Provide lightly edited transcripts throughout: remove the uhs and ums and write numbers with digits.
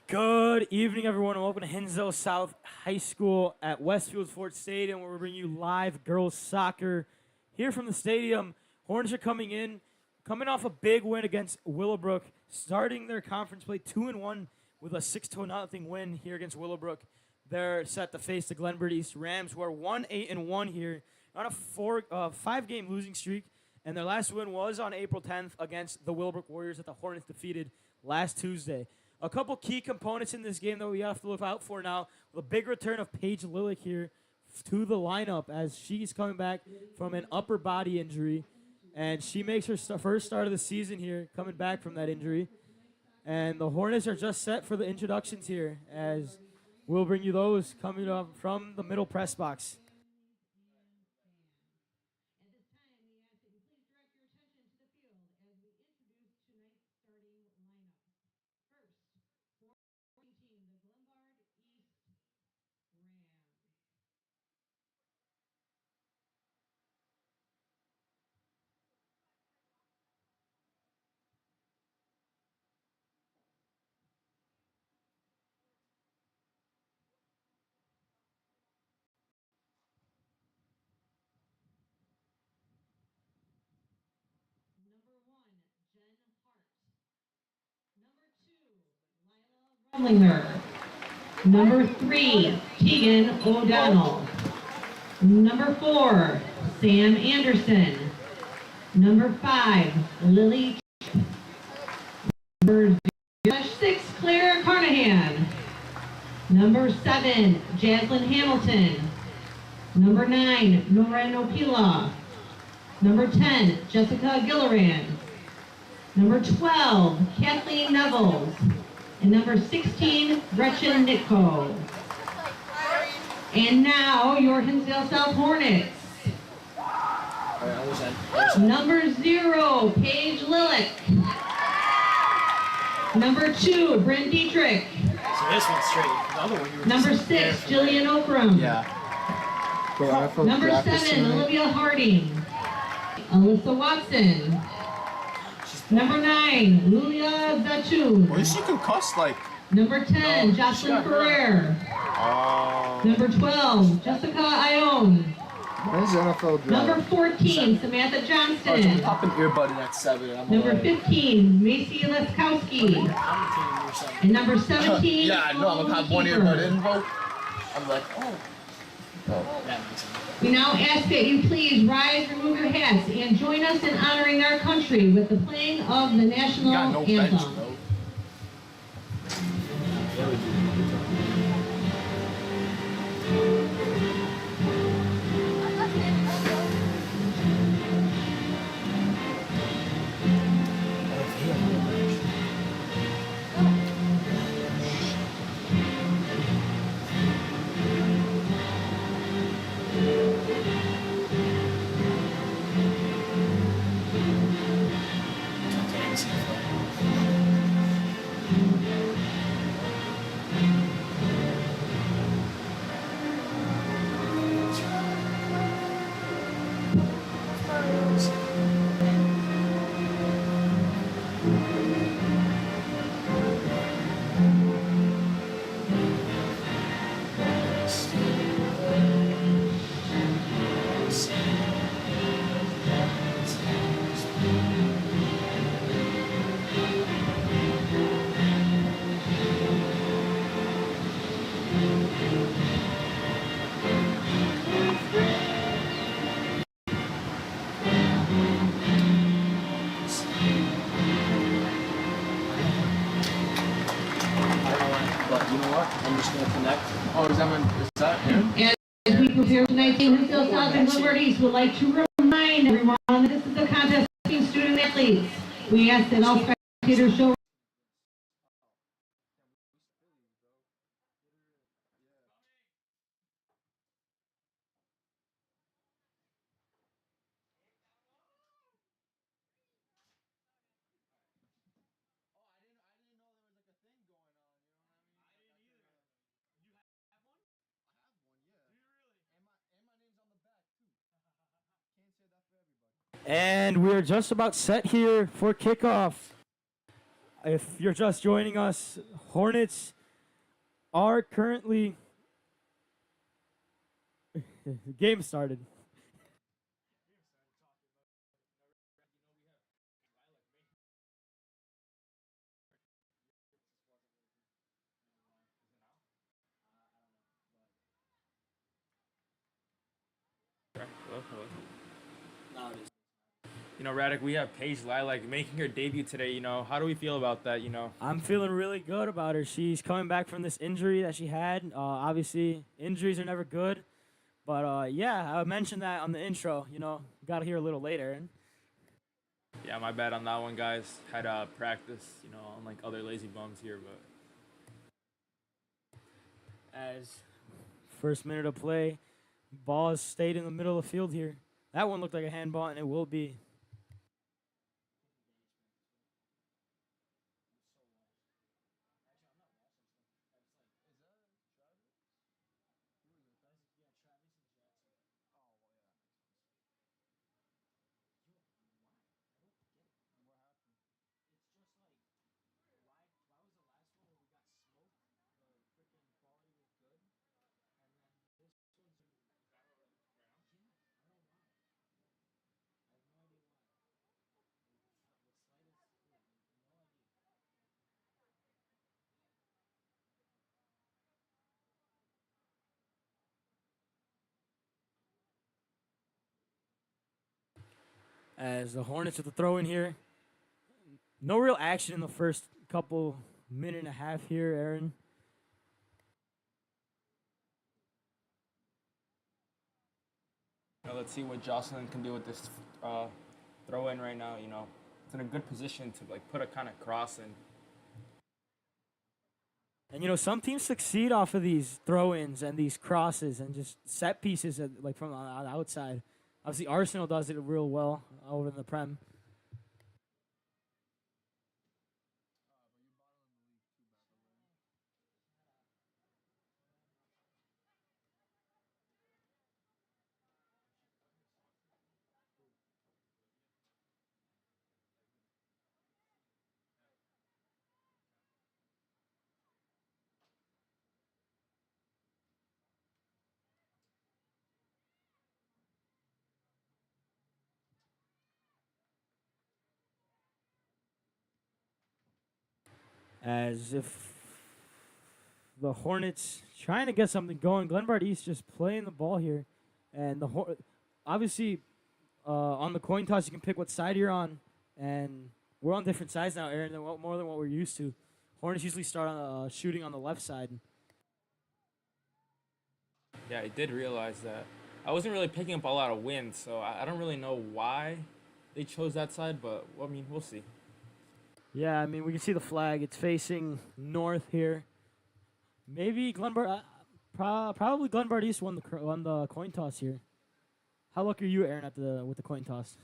Good evening, everyone, and welcome to Hinsdale South High School at Westfield Ford Stadium, where we're bringing you live girls soccer here from the stadium. Hornets are coming off a big win against Willowbrook, starting their conference play 2-1 with a 6-0 win here against Willowbrook. They're set to face the Glenbard East Rams, who are 1-8-1 here on a 5-game losing streak, and their last win was on April 10th against the Willowbrook Warriors that the Hornets defeated last Tuesday. A couple key components in this game that we have to look out for now. The big return of Paige Lillick here to the lineup as she's coming back from an upper body injury. And she makes her first start of the season here, coming back from that injury. And the Hornets are just set for the introductions here, as we'll bring you those coming up from the middle press box. Number 3, Keegan O'Donnell. Number 4, Sam Anderson. Number 5, Lily. Number 6, Claire Carnahan. Number 7, Jaslyn Hamilton. Number 9, Nora Nopila. Number 10, Jessica Gilliran. Number 12, Kathleen Nevels. And number 16, Gretchen Nitko. And now, your Hinsdale South Hornets. Number 0, Paige Lillick. Number 2, Bryn Dietrich. So this one's straight. The other one you were Number 6, Jillian Okram. Yeah. Number 7, Olivia Harding. Alyssa Watson. Number 9, Lulia Zatoun. Well, she concussed like. Number 10, Jocelyn Ferrer. Number 12, Jessica Ione. Where's the NFL draft? Number 14, Samantha Johnston. Pop an earbud in at 7. Number 15, Macy Leskowski. And number 17, yeah, I know. I'm gonna have one earbud in, bro. I'm like, oh. That makes sense. We now ask that you please rise, remove your hats, and join us in honoring our country with the playing of the national anthem. As we prepare tonight's game, Hinsdale South and Glenbard East would like to remind everyone that this is a contest between student athletes. We ask that all spectators show And we're just about set here for kickoff. If you're just joining us, Hornets are currently the game started. Hello, hello. Radic, we have Paige Lilac making her debut today. How do we feel about that? I'm feeling really good about her. She's coming back from this injury that she had. Obviously, injuries are never good. But yeah, I mentioned that on the intro. Got to hear a little later. Yeah, my bad on that one, guys. Had practice, unlike other lazy bums here, but As first minute of play, ball has stayed in the middle of the field here. That one looked like a handball, and it will be. As the Hornets with the throw in here. No real action in the first couple minute and a half here, Aaron. let's see what Jocelyn can do with this throw in right now. It's in a good position to put a kind of cross in. And some teams succeed off of these throw-ins and these crosses and just set pieces from on the outside. Obviously, Arsenal does it real well over in the Prem. As if the Hornets trying to get something going. Glenbard East just playing the ball here, and obviously on the coin toss you can pick what side you're on, and we're on different sides now, Aaron, more than what we're used to. Hornets usually start on shooting on the left side. Yeah, I did realize that. I wasn't really picking up a lot of wind, so I don't really know why they chose that side, but we'll see. Yeah, I mean we can see the flag. It's facing north here. Maybe Glenbard. Probably Glenbard East won the coin toss here. How lucky are you, Aaron, with the coin toss?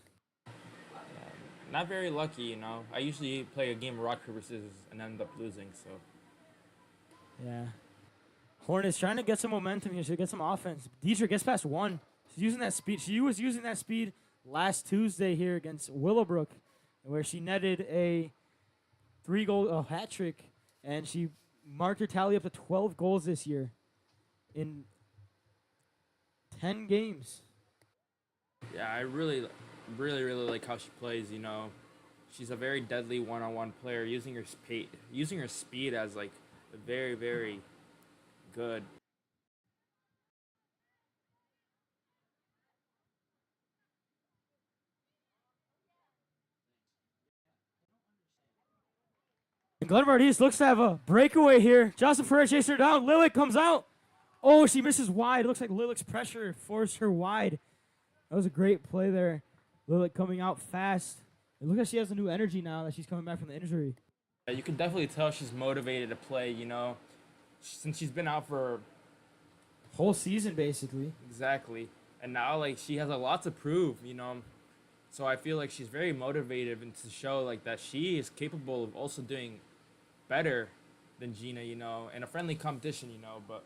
Not very lucky. I usually play a game of rock paper scissors and end up losing. So Yeah. Hornets trying to get some momentum here. She get some offense. Deidre gets past one. She's using that speed. She was using that speed last Tuesday here against Willowbrook, where she netted a 3-goal hat trick, and she marked her tally up to 12 goals this year in 10 games. yeah, I really, really, really like how she plays. She's a very deadly one-on-one player, using her speed as very, very good. And Glenbard East looks to have a breakaway here. Jocelyn Ferrer chases her down. Lilick comes out. Oh, she misses wide. It looks like Lilick's pressure forced her wide. That was a great play there. Lilick coming out fast. It looks like she has a new energy now that she's coming back from the injury. Yeah, you can definitely tell she's motivated to play. Since she's been out for Whole season, basically. exactly, and now she has a lot to prove. So I feel like she's very motivated and to show that she is capable of also doing better than Gina, in a friendly competition, but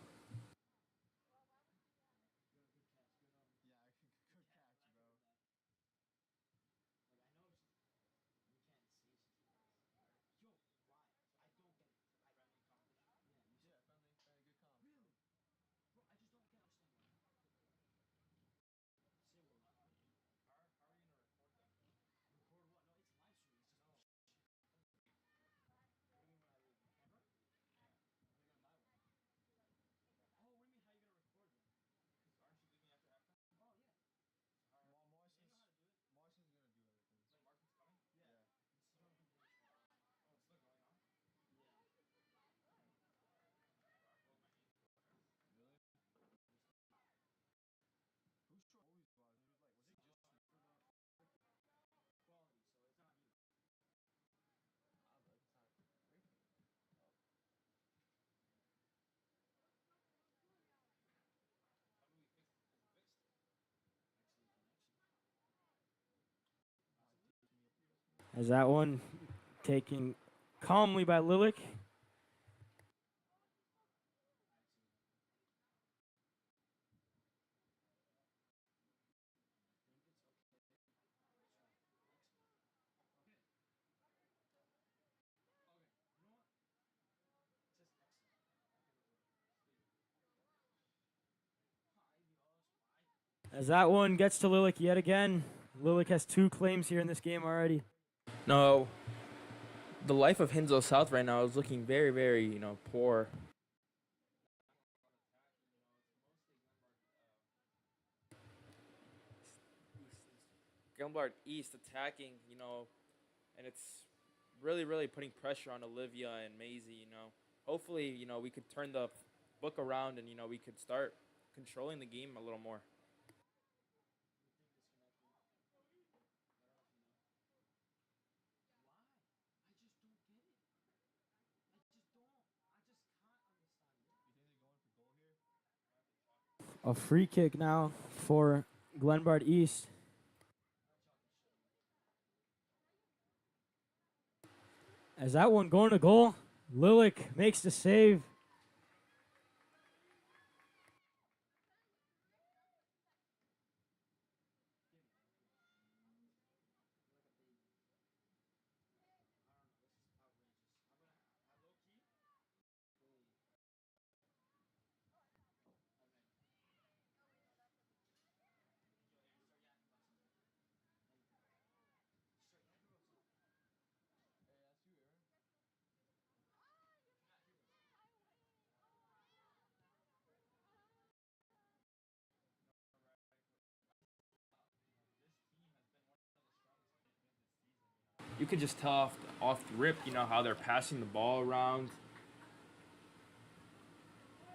As that one taken calmly by Lilik. As that one gets to Lilik yet again. Lilik has 2 claims here in this game already. No, the life of Hinsdale South right now is looking very, very, poor. Glenbard East attacking, and it's really, really putting pressure on Olivia and Maisie. Hopefully, we could turn the book around and, we could start controlling the game a little more. A free kick now for Glenbard East. As that one going to goal, Lilik makes the save. You could just tell off the rip, how they're passing the ball around.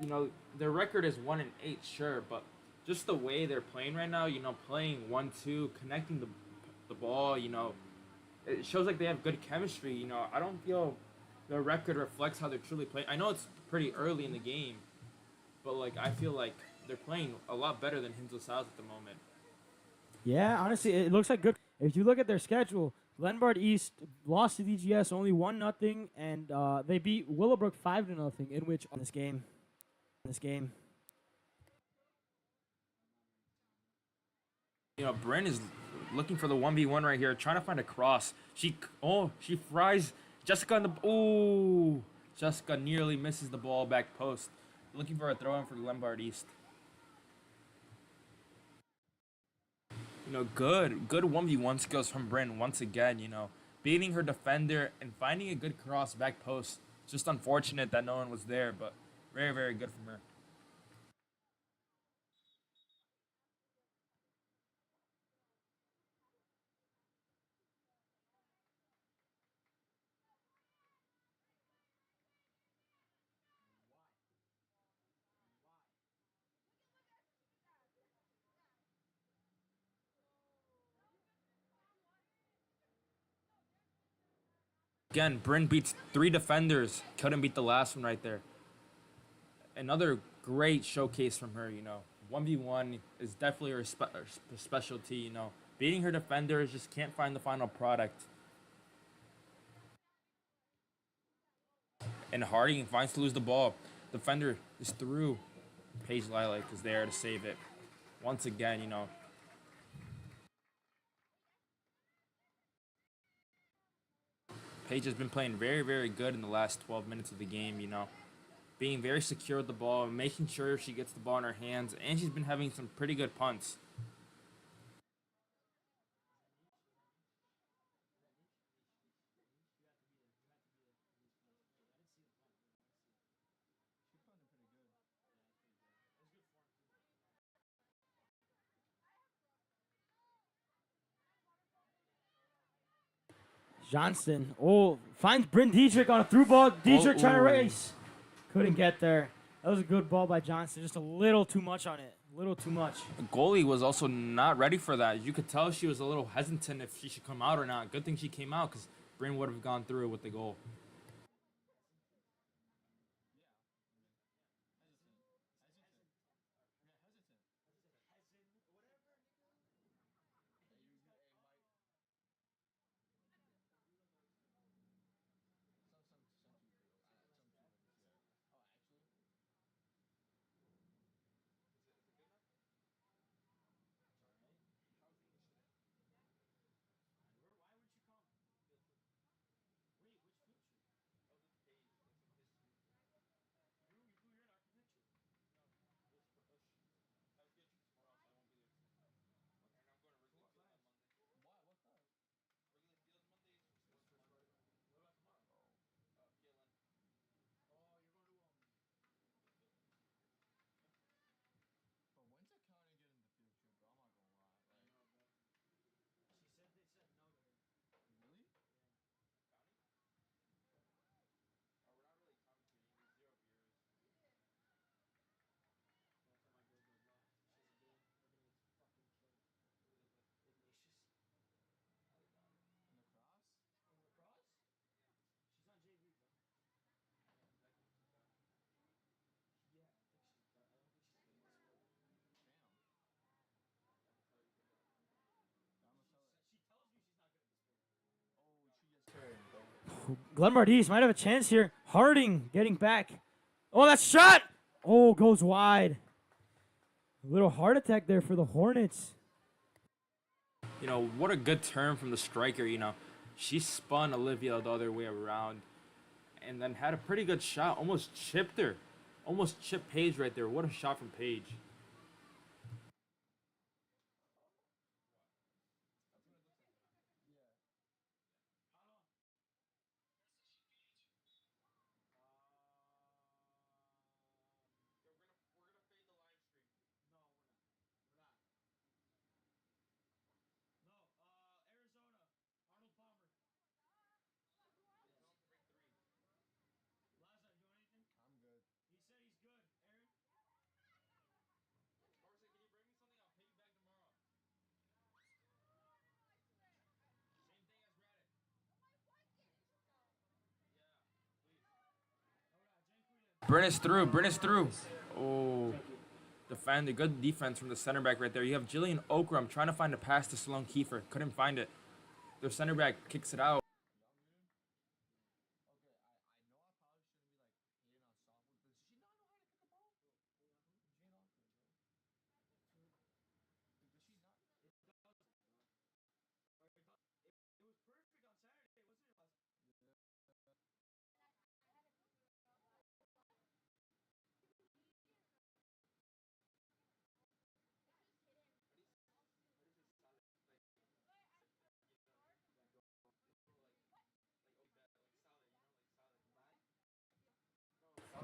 Their record is 1-8, sure, but just the way they're playing right now, playing 1-2, connecting the ball, it shows like they have good chemistry. I don't feel their record reflects how they're truly playing. I know it's pretty early in the game, but like I feel like they're playing a lot better than Hinsdale South at the moment. Yeah, honestly, it looks like good. If you look at their schedule, Glenbard East lost to DGS only 1-0, and they beat Willowbrook 5-0 in which on this game. Bryn is looking for the 1v1 right here, trying to find a cross. She fries Jessica on the Jessica nearly misses the ball back post. Looking for a throw in for Glenbard East. Good 1v1 skills from Bryn once again, beating her defender and finding a good cross back post. Just unfortunate that no one was there, but very, very good from her. Again, Bryn beats 3 defenders. Couldn't beat the last one right there. Another great showcase from her, 1v1 is definitely her specialty, Beating her defenders, just can't find the final product. And Harding finds to lose the ball. Defender is through. Paige Lilac is there to save it. Once again, Paige has been playing very, very good in the last 12 minutes of the game, Being very secure with the ball, making sure she gets the ball in her hands, and she's been having some pretty good punts. Johnston, finds Bryn Dietrich on a through ball. Dietrich trying to race. Couldn't get there. That was a good ball by Johnston. Just a little too much on it. A little too much. The goalie was also not ready for that. You could tell she was a little hesitant if she should come out or not. Good thing she came out because Bryn would have gone through with the goal. Glenbard East might have a chance here. Harding getting back. Oh, that shot! Oh, goes wide. A little heart attack there for the Hornets. You know, what a good turn from the striker, you know. She spun Olivia the other way around and then had a pretty good shot. Almost chipped her. Almost chipped Paige right there. What a shot from Paige. Brennan's through. Brennan's through. Oh, defend. Good defense from the center back right there. You have Jillian Okram trying to find a pass to Sloan Kiefer. Couldn't find it. Their center back kicks it out.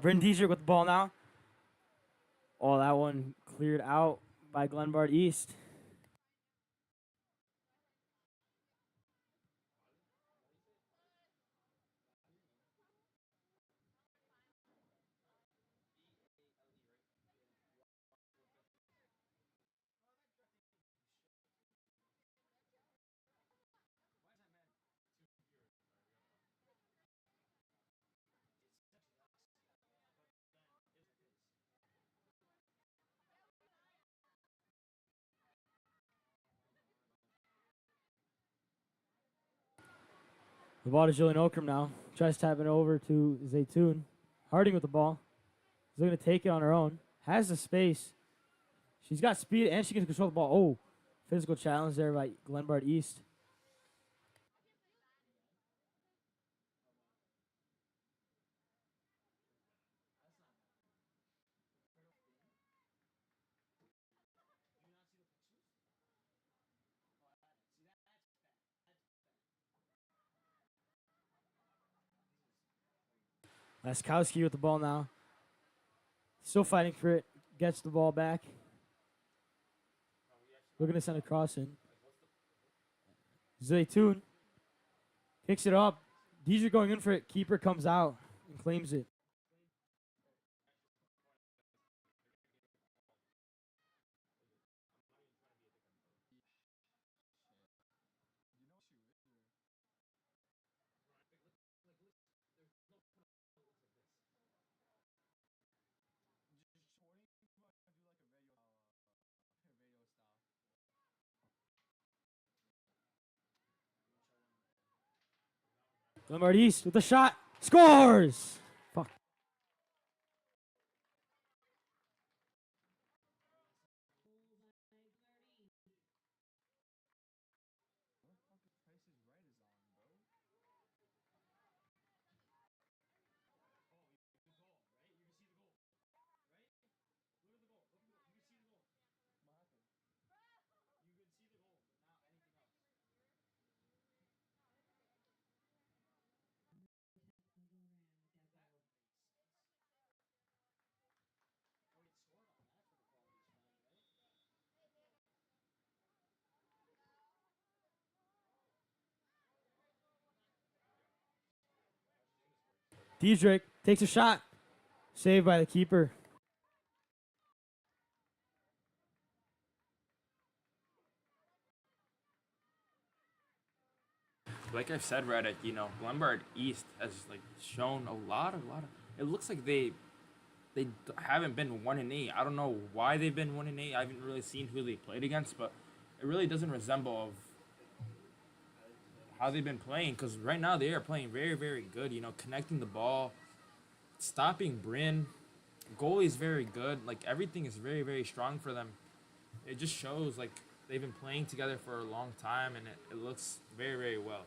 Bryn Diedrich with the ball now. Oh, that one cleared out by Glenbard East. The ball to Jillian Okram now. Tries to tap it over to Zaytun. Harding with the ball. She's looking to take it on her own. Has the space. She's got speed and she can control the ball. Oh, physical challenge there by Glenbard East. Laskowski with the ball now. Still fighting for it. Gets the ball back. Looking to send a cross in. Zaytun kicks it up. Diedrich going in for it. Keeper comes out and claims it. Glenbard East with the shot. Scores! Fuck. Diedrich takes a shot. Saved by the keeper. Like I said, Reddit, you know, Glenbard East has like shown a lot of. It looks like they haven't been 1-8. I don't know why they've been 1-8. I haven't really seen who they played against, but it really doesn't resemble of how they've been playing because right now they are playing very, very good. You know, connecting the ball, stopping Bryn. Goalie's very good. Like everything is very, very strong for them. It just shows like they've been playing together for a long time, and it looks very, very well.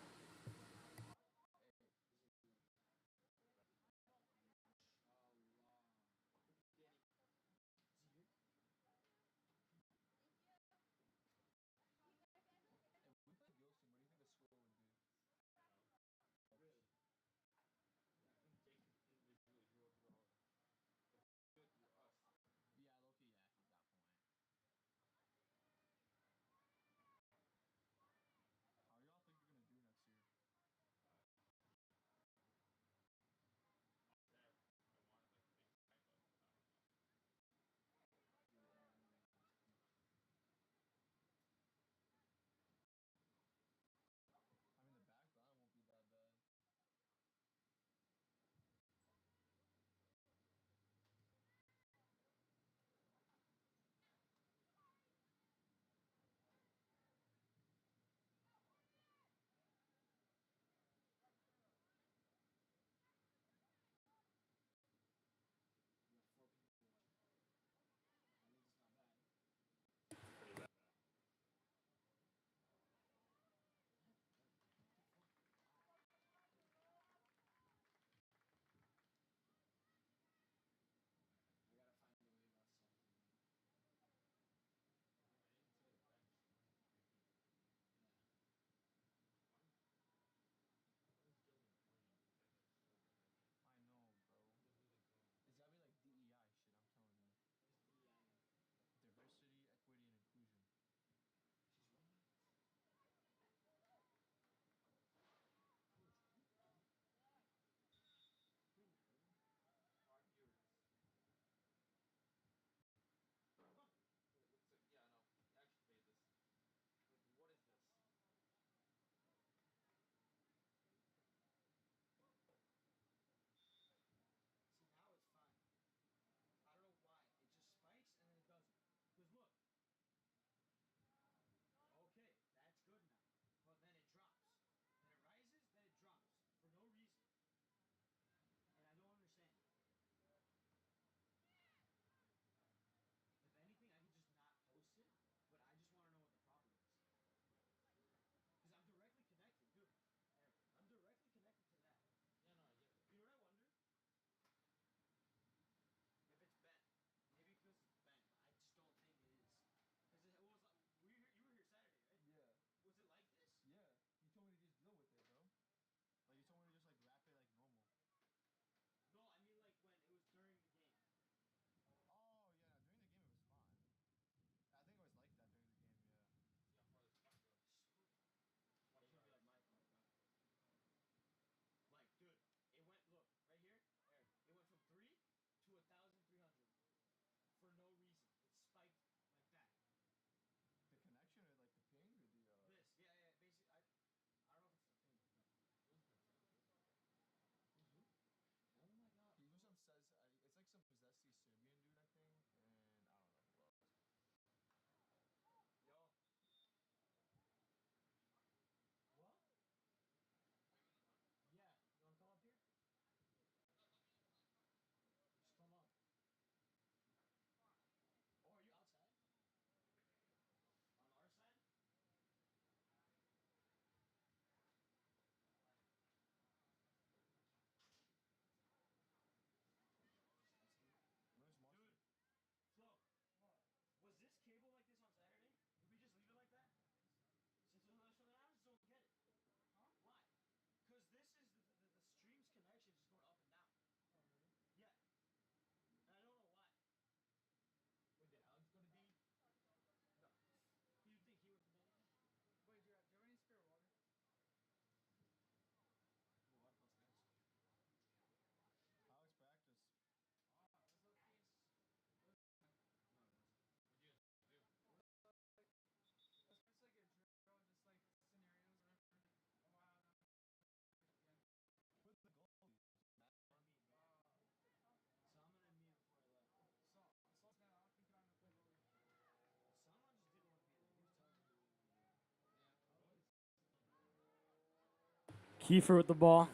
Kiefer with the ball.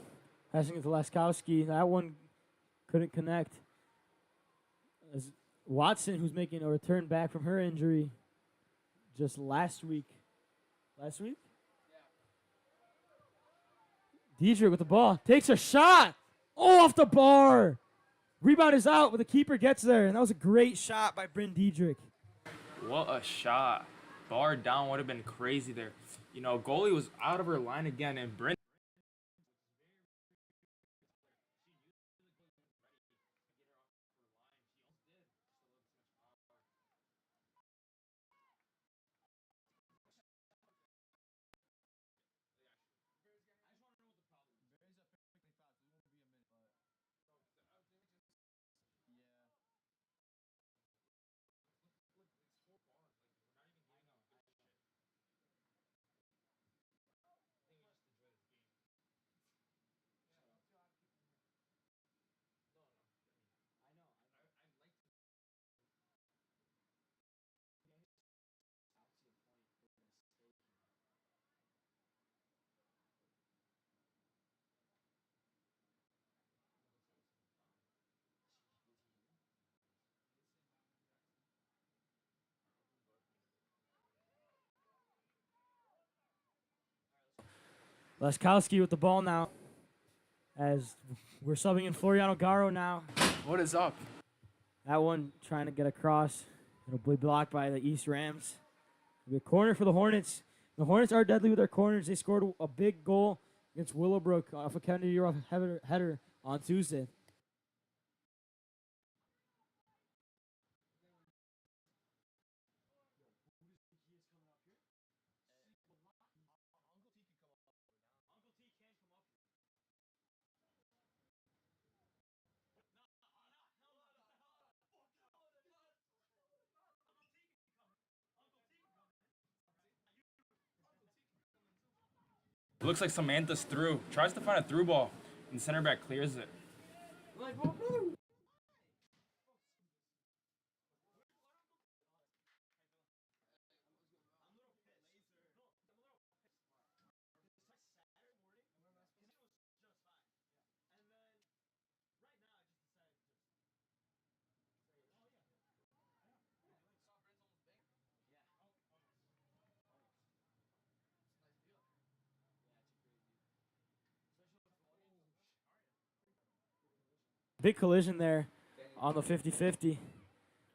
Passing it to Laskowski. That one couldn't connect. As Watson, who's making a return back from her injury just last week. Last week? Diedrich with the ball. Takes a shot. Oh, off the bar. Rebound is out, but the keeper gets there. And that was a great shot by Bryn Diedrich. What a shot. Bar down would have been crazy there. You know, goalie was out of her line again, and Brent. Laskowski with the ball now. As we're subbing in Floriano Garo now. What is up? That one trying to get across. It'll be blocked by the East Rams. It'll be a corner for the Hornets. The Hornets are deadly with their corners. They scored a big goal against Willowbrook off a Kennedy Year header on Tuesday. Looks like Samantha's through. Tries to find a through ball, and the center back clears it. Big collision there on the 50-50.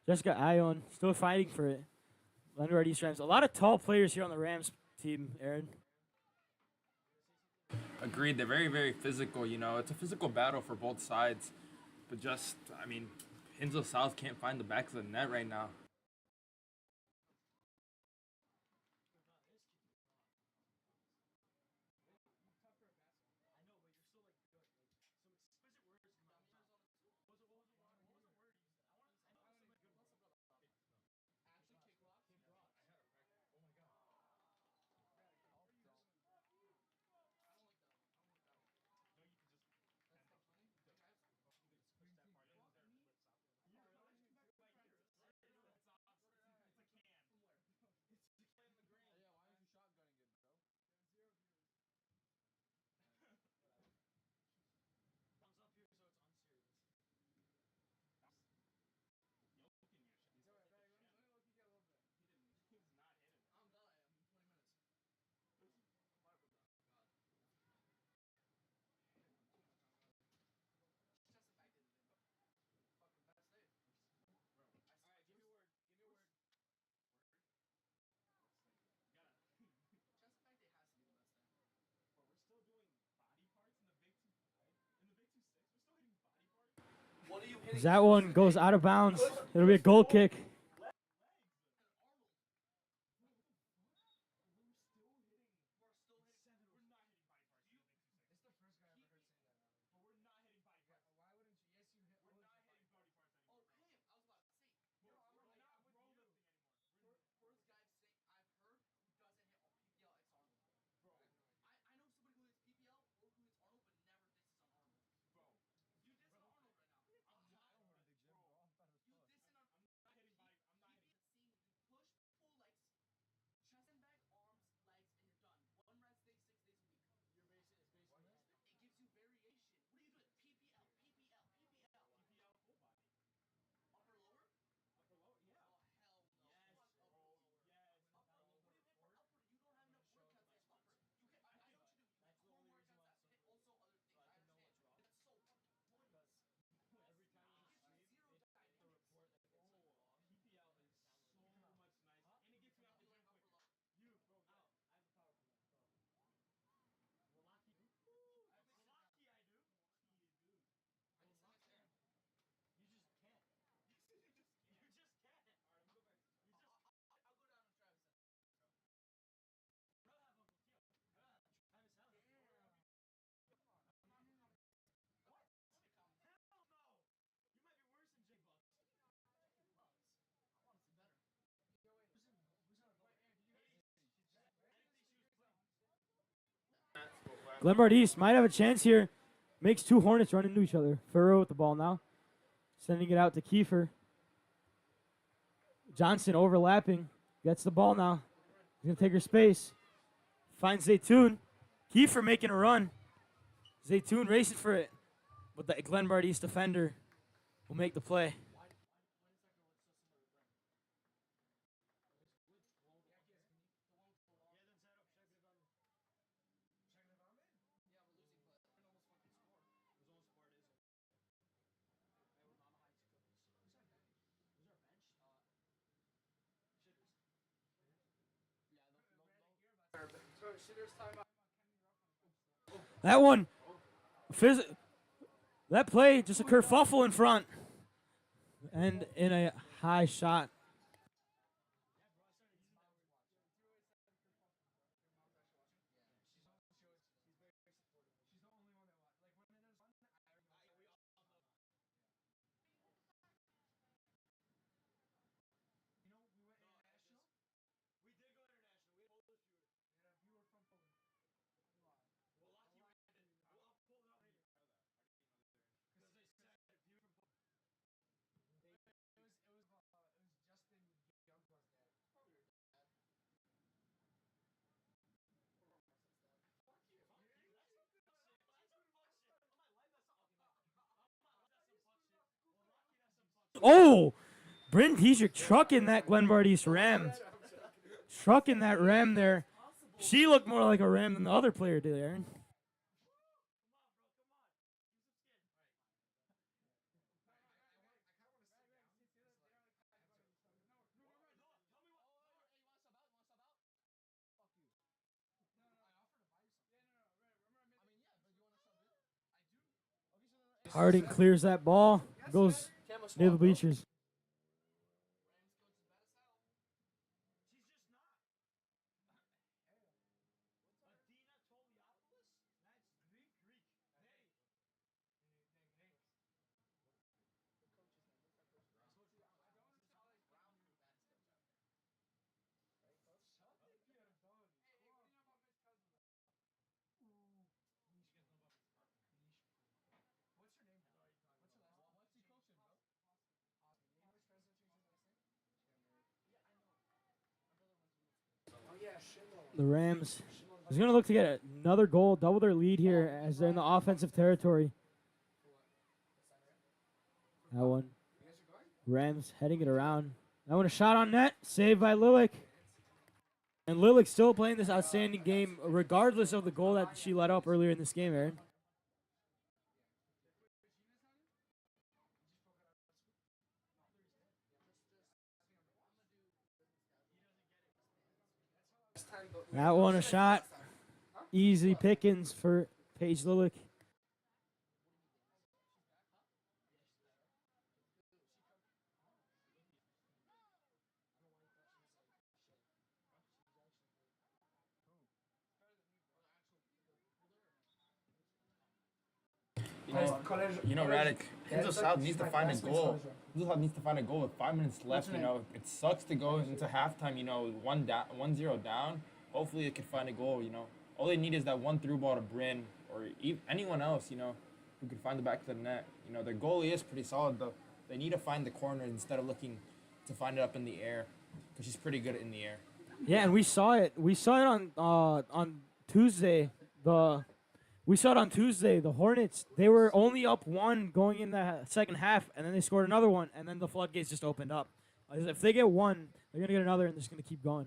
Jessica Ion still fighting for it. Glenbard East Rams. A lot of tall players here on the Rams team, Aaron. Agreed. They're very, very physical. You know, it's a physical battle for both sides. But just, I mean, Hinsdale South can't find the back of the net right now. That one goes out of bounds. It'll be a goal kick. Glenbard East might have a chance here. Makes two Hornets run into each other. Furrow with the ball now. Sending it out to Kiefer. Johnson overlapping. Gets the ball now. He's going to take her space. Finds Zaytoon. Kiefer making a run. Zaytoon racing for it. But the Glenbard East defender will make the play. That one, that play, just a kerfuffle in front. And in a high shot. Oh, Bryn Dietrich trucking that Glenbard East Ram. Trucking that Ram there. She looked more like a Ram than the other player did, Aaron. Harding clears that ball. Goes near the bleachers. The Rams is going to look to get another goal, double their lead here as they're in the offensive territory. That one. Rams heading it around. That one a shot on net, saved by Lilik. And Lilik still playing this outstanding game regardless of the goal that she let up earlier in this game, Aaron. That one a shot. Easy pickings for Paige Lilik. Radic, Hinsdale South needs to find a goal. Hinsdale South needs to find a goal with 5 minutes left. It sucks to go into halftime. 1-0 down. Hopefully, they can find a goal. All they need is that one through ball to Bryn or anyone else. Who can find the back of the net. Their goalie is pretty solid though. They need to find the corner instead of looking to find it up in the air because she's pretty good in the air. Yeah, and we saw it. We saw it on Tuesday. We saw it on Tuesday. The Hornets, they were only up 1 going in the second half, and then they scored another one, and then the floodgates just opened up. If they get one, they're going to get another, and they're just going to keep going.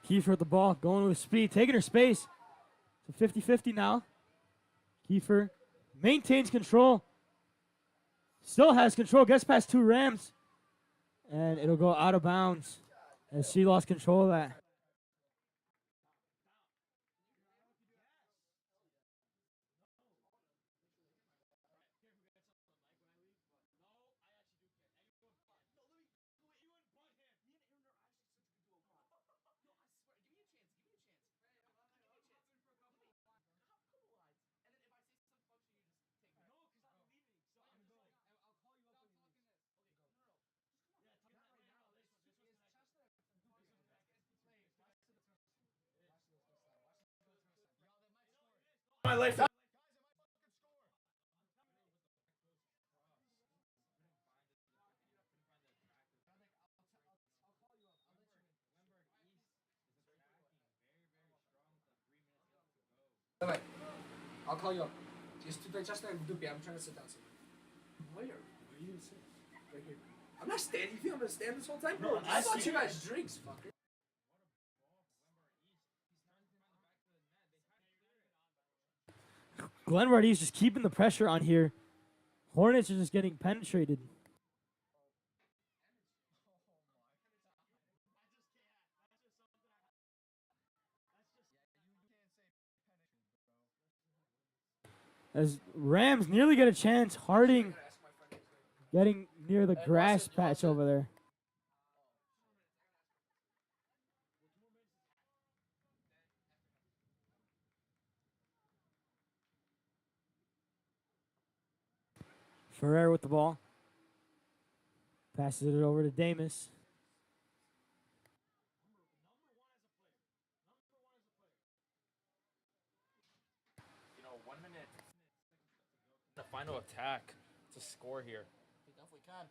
Kiefer with the ball, going with speed, taking her space. So 50-50 now. Kiefer maintains control. Still has control, gets past 2 Rams. And it'll go out of bounds as she lost control of that. my life. Wait, I'll call you up. Just stand in I'm trying to sit down somewhere. Where? Where are you gonna sit? Right here. I'm not standing. You think I'm gonna stand this whole time? Bro, I bought you guys drinks, fucker. Glenbard East just keeping the pressure on here. Hornets are just getting penetrated. As Rams nearly get a chance, Harding getting near the grass patch over there. Ferrer with the ball. Passes it over to Damus. You know, 1 minute. The final attack to score here. We definitely can.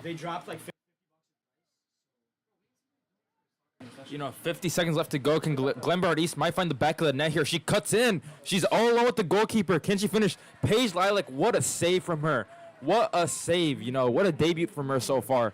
They dropped like 50. You know, 50 seconds left to go. Can Glenbard East might find the back of the net here. She cuts in. She's all alone with the goalkeeper. Can she finish? Paige Lilac, what a save from her. What a save. You know, what a debut from her so far.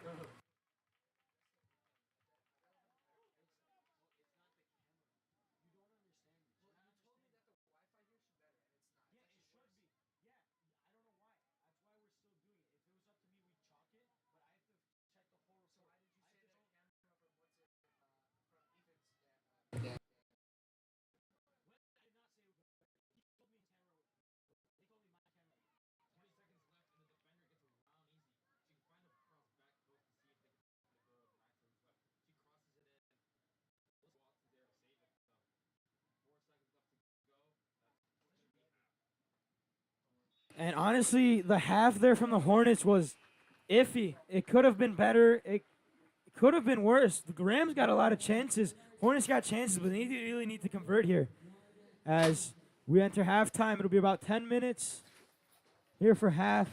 And honestly, the half there from the Hornets was iffy. It could have been better. It could have been worse. The Rams got a lot of chances. Hornets got chances, but they really need to convert here. As we enter halftime, it'll be about 10 minutes here for half.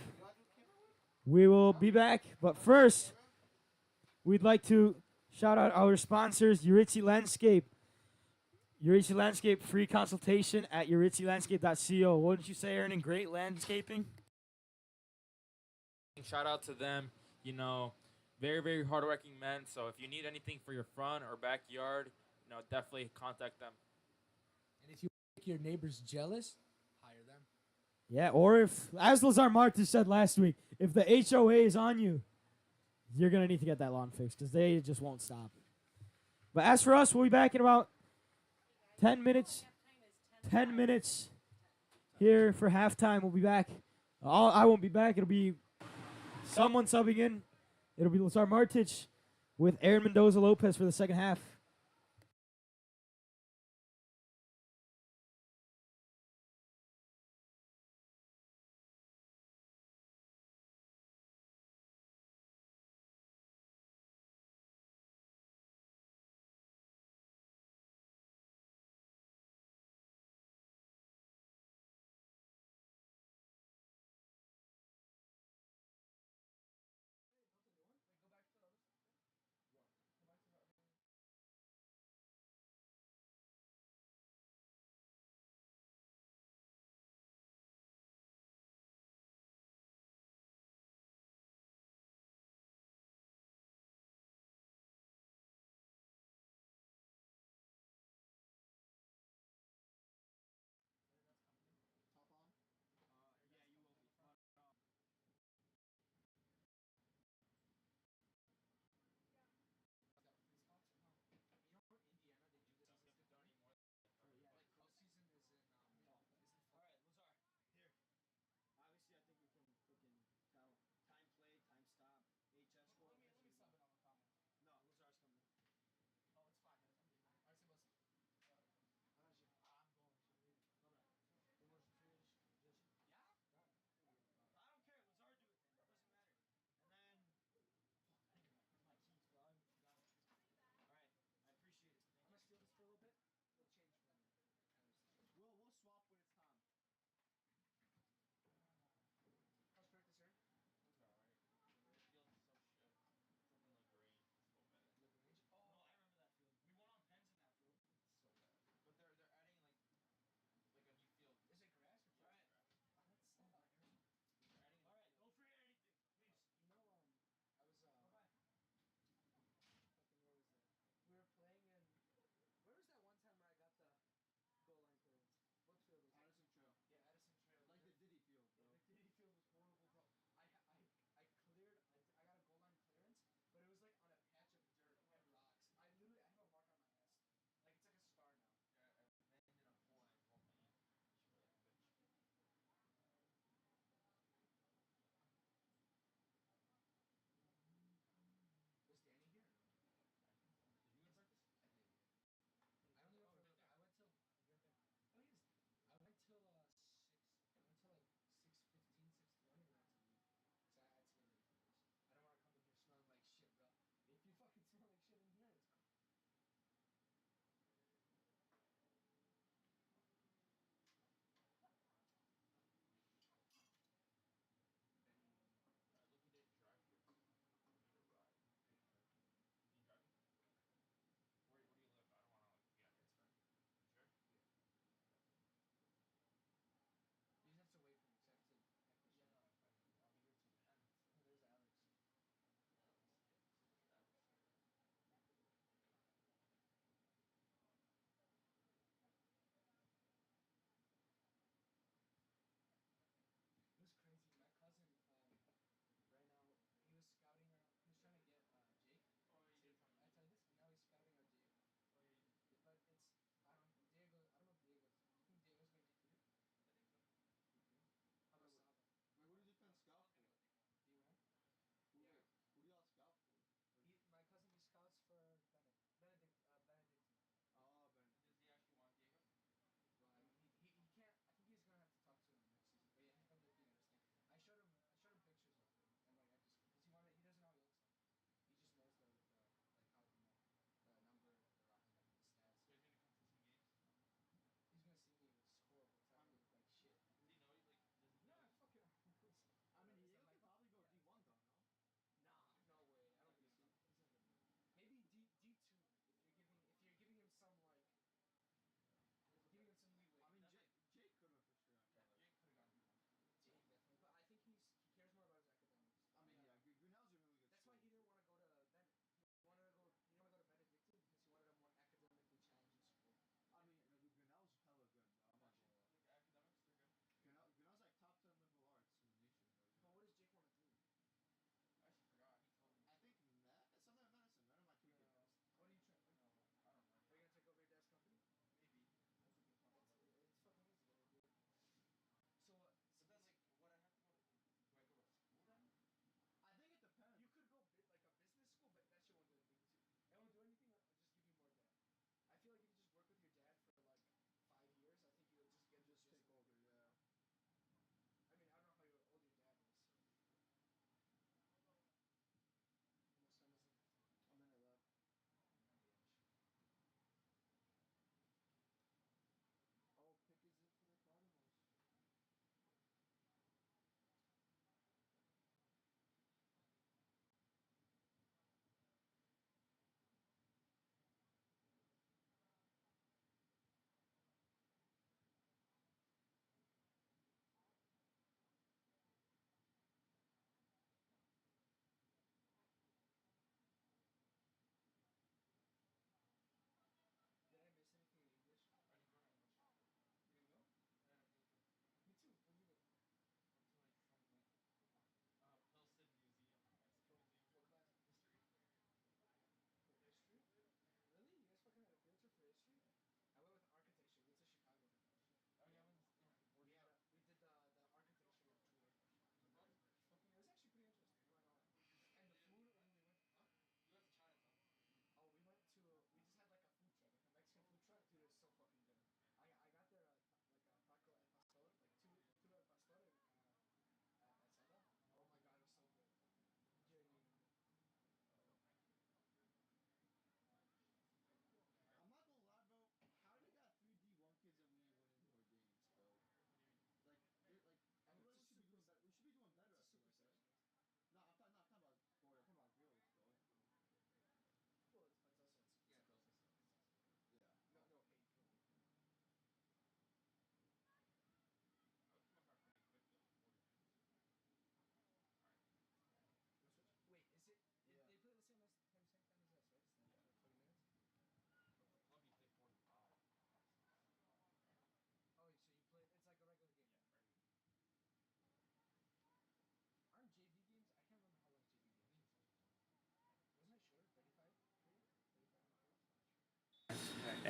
We will be back. But first, we'd like to shout out our sponsors, Yuritzy Landscape. Yuritzy Landscape, free consultation at yuritzylandscape.co. Wouldn't you say, Aaron, great landscaping? Shout out to them. You know, very, very hardworking men. So if you need anything for your front or backyard, you know, definitely contact them. And if you make your neighbors jealous, hire them. Yeah, or if, as Lazar Martis said last week, if the HOA is on you, you're going to need to get that lawn fixed because they just won't stop. But as for us, we'll be back in about 10 minutes. 10 minutes here for halftime. We'll be back. I won't be back. It'll be someone subbing in. It'll be Lazar Martich with Aaron Mendoza Lopez for the second half.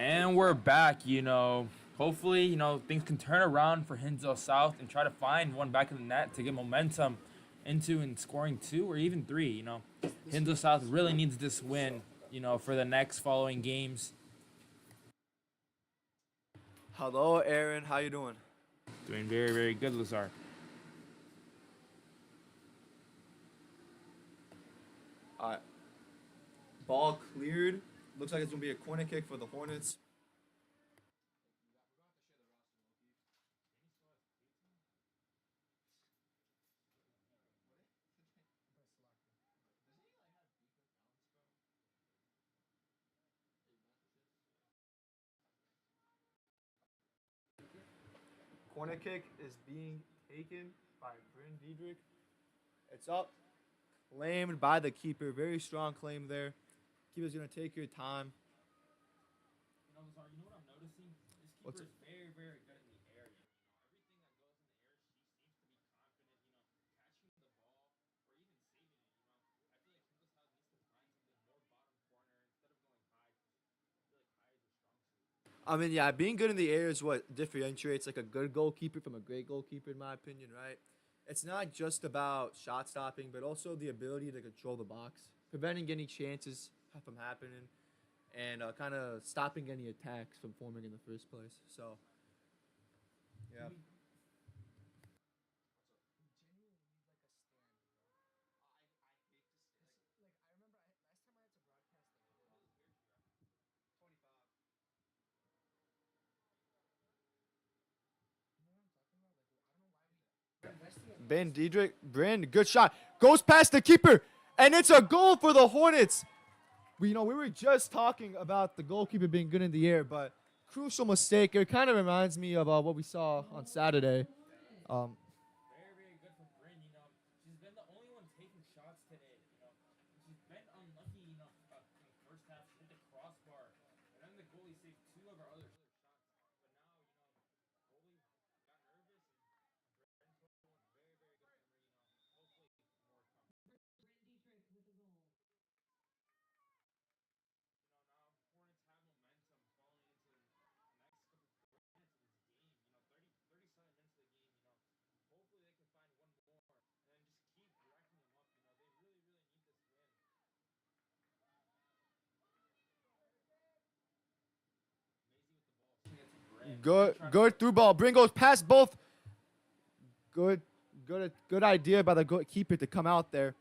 And we're back, you know. Hopefully, you know, things can turn around for Hinsdale South and try to find one back in the net to get momentum into and scoring 2 or even 3, you know. Hinsdale South really needs this win, you know, for the next following games. Hello, Aaron. How you doing? Doing very, very good, Lazar. All right. Ball cleared. Looks like it's gonna be a corner kick for the Hornets. Corner kick is being taken by Bryn Diedrich. It's up. Claimed by the keeper. Very strong claim there. Keeper's gonna take your time. You know, Lazar, you know what I'm noticing? This keeper What's is it? very, very good in the air. You know, everything that goes in the air, she seems to be confident. You know, catching the ball or even saving it. You know, I feel like Hinsdale South needs to find something more bottom corner instead of going high. I feel like high is their strong suit. I mean, yeah, being good in the air is what differentiates like a good goalkeeper from a great goalkeeper, in my opinion, right? It's not just about shot stopping, but also the ability to control the box, preventing any chances from happening, and kind of stopping any attacks from forming in the first place. So, yeah. Ben Diedrich, Bryn, good shot. Goes past the keeper, and it's a goal for the Hornets. We were just talking about the goalkeeper being good in the air, but crucial mistake. It kind of reminds me of what we saw on Saturday. Very, very good for Bryn. You know, she's been the only one taking shots today. You know, she's been unlucky. You know, in the first half she hit the crossbar, and then the goalie saved 2 of her other shots. But now, you know, goalie got nervous, and Bryn scored one. Very, very good from her. You know, hopefully more come. You know, now Hornets have momentum falling into the next couple minutes of this game. You know, 37 minutes of the game. You know, hopefully they can find one more and then just keep racking them up. You know, they really, really need this win. Maisie with the ball. Swing it to Bryn. Good through ball. Bryn goes past both. Good idea by the keeper to come out there.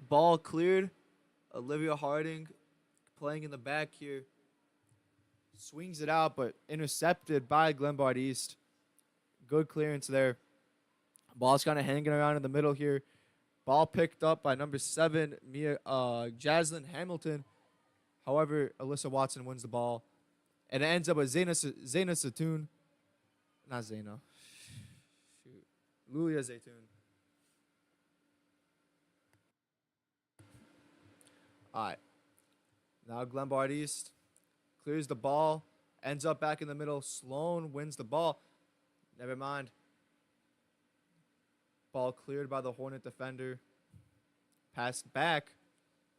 Ball cleared. Olivia Harding playing in the back here. Swings it out, but intercepted by Glenbard East. Good clearance there. Ball's kind of hanging around in the middle here. Ball picked up by number 7, Jaslyn Hamilton. However, Alyssa Watson wins the ball. And it ends up with Zaina Satoon. Not Zaina. Shoot. Lulia Zaytoun. All right. Now Glenbard East clears the ball. Ends up back in the middle. Sloan wins the ball. Never mind. Ball cleared by the Hornet defender. Passed back.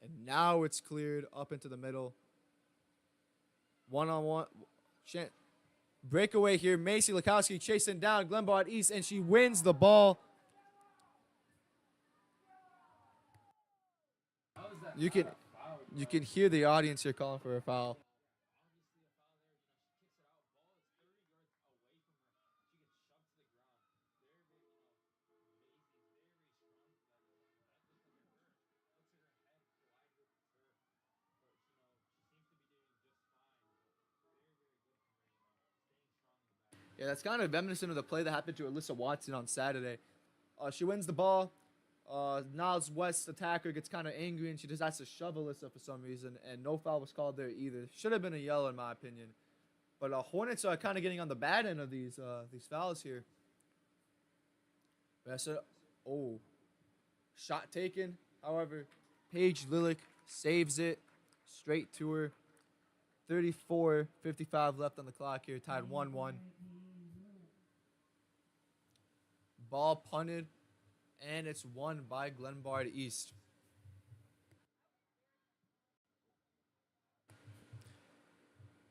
And now it's cleared up into the middle. One-on-one. Breakaway here. Macy Lukowski chasing down Glenbard East, and she wins the ball. You can hear the audience here calling for a foul. Yeah, that's kind of reminiscent of the play that happened to Alyssa Watson on Saturday. She wins the ball. Niles West attacker gets kind of angry and she decides to shove Alyssa for some reason, and no foul was called there either. Should have been a yellow in my opinion. But Hornets are kind of getting on the bad end of these fouls here. Shot taken. However, Paige Lillick saves it straight to her. 34:55 left on the clock here, tied 1-1. Ball punted, and it's won by Glenbard East.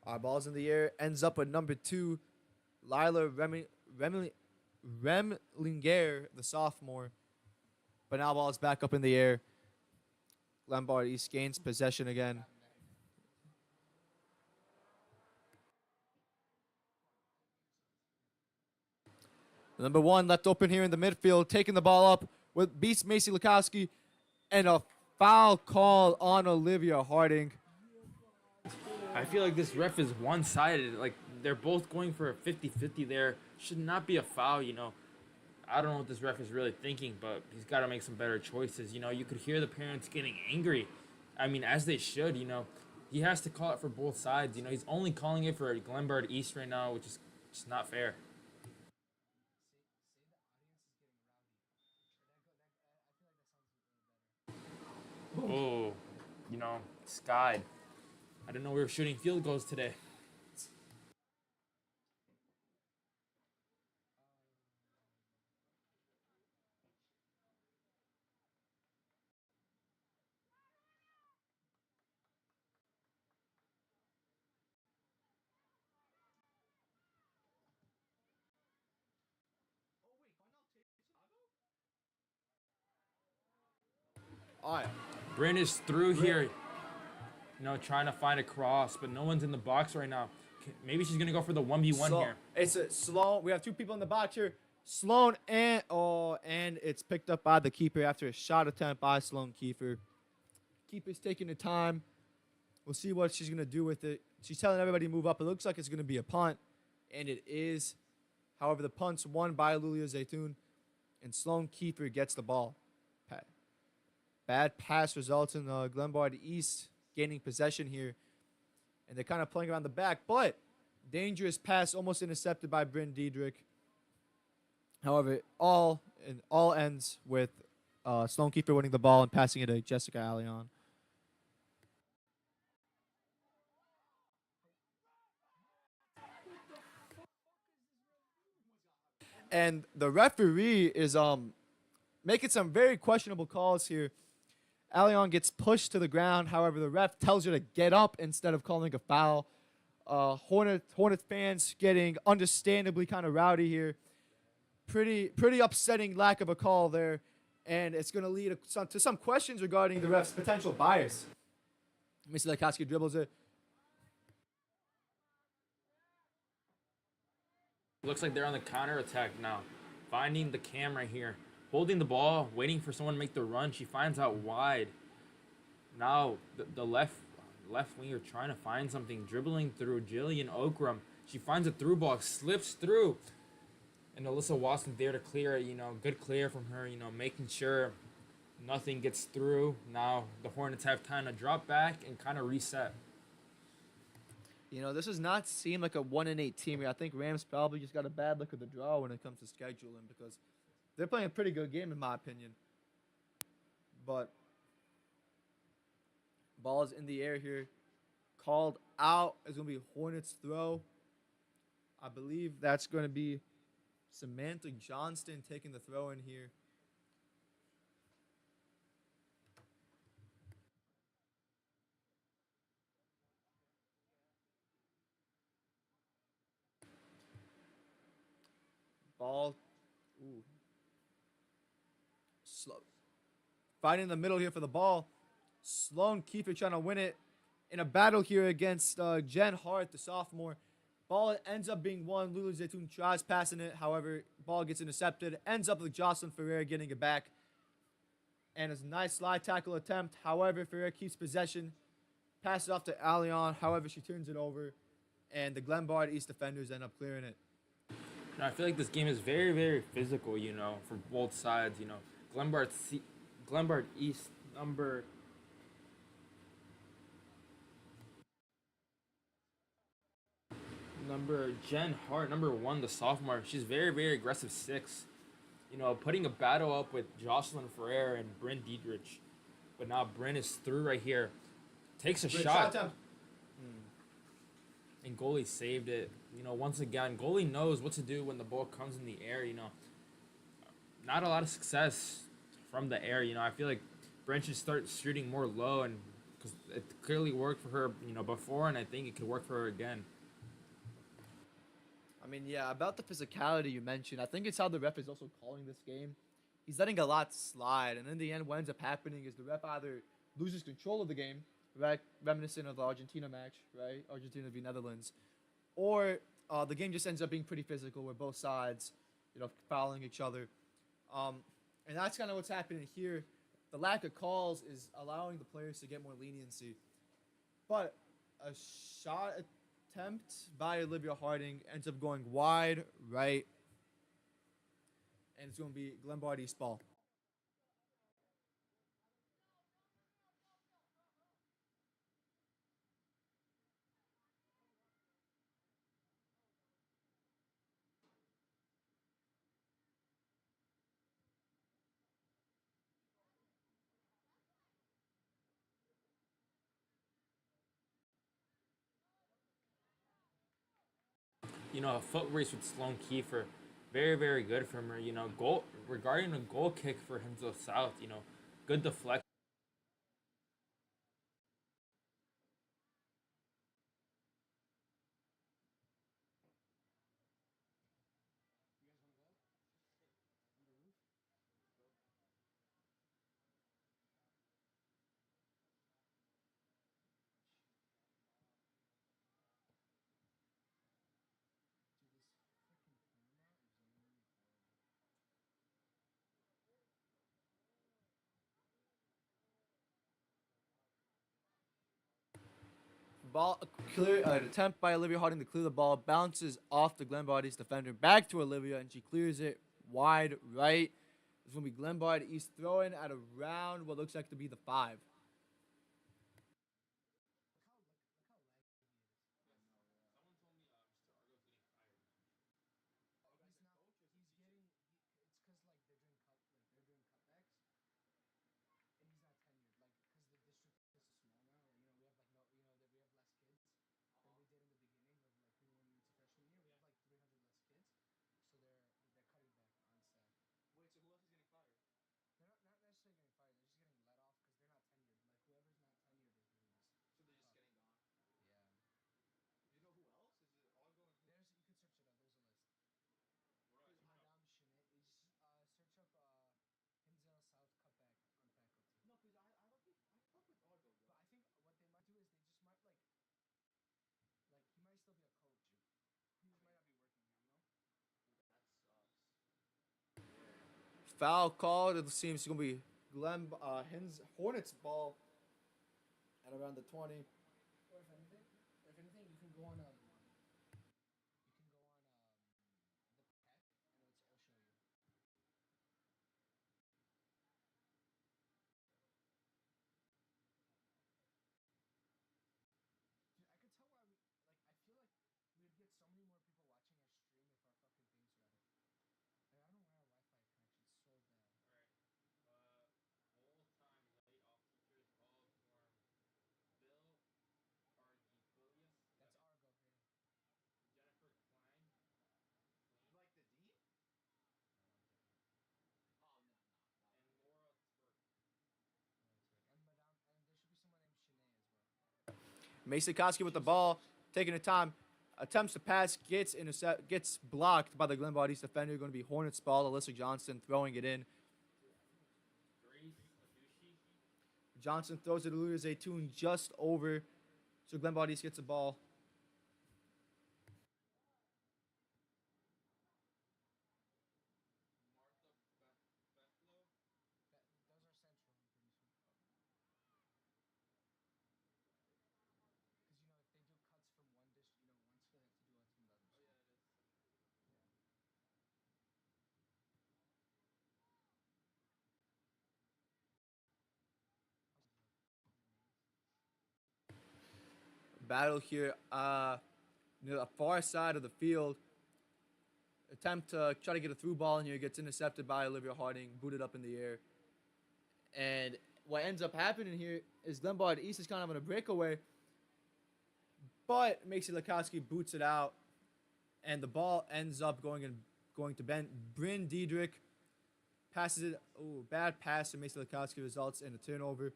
Our ball's in the air, ends up with number 2, Lila Remlinger, the sophomore. But now ball's back up in the air. Glenbard East gains possession again. Number 1 left open here in the midfield, taking the ball up with Beast Macy Lukowski, and a foul call on Olivia Harding. I feel like this ref is one-sided. Like, they're both going for a 50-50 there. Should not be a foul, you know. I don't know what this ref is really thinking, but he's got to make some better choices. You know, you could hear the parents getting angry. I mean, as they should, you know. He has to call it for both sides. You know, he's only calling it for Glenbard East right now, which is just not fair. Oh, you know, skied. I didn't know we were shooting field goals today. All right. Bryn is through here, you know, trying to find a cross, but no one's in the box right now. Maybe she's going to go for the 1v1 here. It's a Sloan. We have 2 people in the box here. Sloan and it's picked up by the keeper after a shot attempt by Sloan Kiefer. Keeper's taking the time. We'll see what she's going to do with it. She's telling everybody to move up. It looks like it's going to be a punt, and it is. However, the punt's won by Lulia Zaytun, and Sloan Kiefer gets the ball. Bad pass results in Glenbard East gaining possession here. And they're kind of playing around the back, but dangerous pass almost intercepted by Bryn Diedrich. However, all ends with Sloan Kiefer winning the ball and passing it to Jessica Allion. And the referee is making some very questionable calls here. Allion gets pushed to the ground. However, the ref tells her to get up instead of calling a foul. Hornet fans getting understandably kind of rowdy here. Pretty upsetting lack of a call there. And it's going to lead to some questions regarding the ref's potential bias. Missy Lukowski dribbles it. Looks like they're on the counter-attack now. Finding the camera here. Holding the ball, waiting for someone to make the run. She finds out wide. Now the left winger trying to find something, dribbling through Jillian Okram. She finds a through ball, slips through. And Alyssa Watson there to clear it, you know, good clear from her, you know, making sure nothing gets through. Now the Hornets have time to drop back and kind of reset. You know, this does not seem like a 1-8 team here. I think Rams probably just got a bad look at the draw when it comes to scheduling because they're playing a pretty good game, in my opinion. But ball is in the air here. Called out. It's going to be Hornets throw. I believe that's going to be Samantha Johnston taking the throw in here. Ball. Ooh. Slow. Fighting in the middle here for the ball. Sloan Kiefer trying to win it in a battle here against Jen Hart, the sophomore. Ball ends up being won. Lulu Zaytun tries passing it. However, ball gets intercepted. Ends up with Jocelyn Ferrer getting it back. And it's a nice slide tackle attempt. However, Ferrer keeps possession. Passes off to Allion. However, she turns it over. And the Glenbard East defenders end up clearing it. And I feel like this game is very, very physical, you know, for both sides. You know, Glenbard, Glenbard East number Jen Hart, number one, the sophomore. She's very, very aggressive six. You know, putting a battle up with Jocelyn Ferrer and Bryn Diedrich. But now Bryn is through right here. Takes a shot. And goalie saved it. You know, once again, goalie knows what to do when the ball comes in the air. You know, not a lot of success from the air. You know, I feel like Bryn should start shooting more low, and because it clearly worked for her, you know, before, and I think it could work for her again. I mean, yeah, about the physicality you mentioned, I think it's how the ref is also calling this game. He's letting a lot slide, and in the end, what ends up happening is the ref either loses control of the game, right, reminiscent of the Argentina match, right, Argentina v Netherlands, or the game just ends up being pretty physical, where both sides, you know, fouling each other, and that's kind of what's happening here. The lack of calls is allowing the players to get more leniency, but a shot attempt by Olivia Harding ends up going wide right, and it's going to be Glenbard East ball. You know, a foot race with Sloan Kiefer, very, very good from her. You know, goal regarding a goal kick for Hinsdale South. You know, good deflection. Ball clear an attempt by Olivia Harding to clear the ball, bounces off the Glenbard East defender back to Olivia, and she clears it wide right. It's gonna be Glenbard East throwing at around what looks like to be the 5. Foul called. It seems going to be Hornets ball at around the 20. Mason Koski with the ball, taking the time, attempts to pass, gets blocked by the Glenbard East defender. Going to be Hornets ball. Alyssa Johnson throwing it in. Johnson throws it to Louis Zaytoon just over, so Glenbard East gets the ball. battle here. Near the far side of the field. Attempt to try to get a through ball in here, gets intercepted by Olivia Harding, booted up in the air. And what ends up happening here is Glenbard East is kind of on a breakaway, but Macy Lukowski boots it out, and the ball ends up going to Bryn Diedrich. Passes it. Oh, bad pass to Macy Lukowski results in a turnover.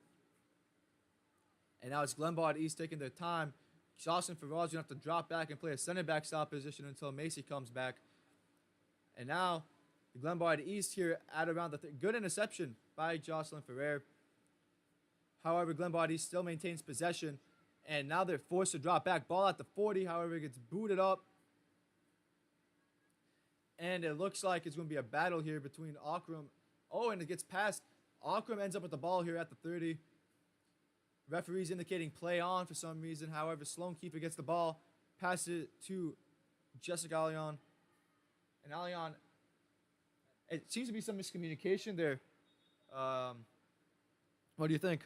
And now it's Glenbard East taking their time. Jocelyn Farrar's going to have to drop back and play a center back stop position until Macy comes back. And now, the Glenbard East here at around the good interception by Jocelyn Farrar. However, Glenbard East still maintains possession. And now they're forced to drop back. Ball at the 40, however, it gets booted up. And it looks like it's going to be a battle here between Akram. Oh, and it gets past. Akram ends up with the ball here at the 30. Referee's indicating play on for some reason. However, Sloan Keefer gets the ball, passes it to Jessica Allion. And Allion, it seems to be some miscommunication there. What do you think?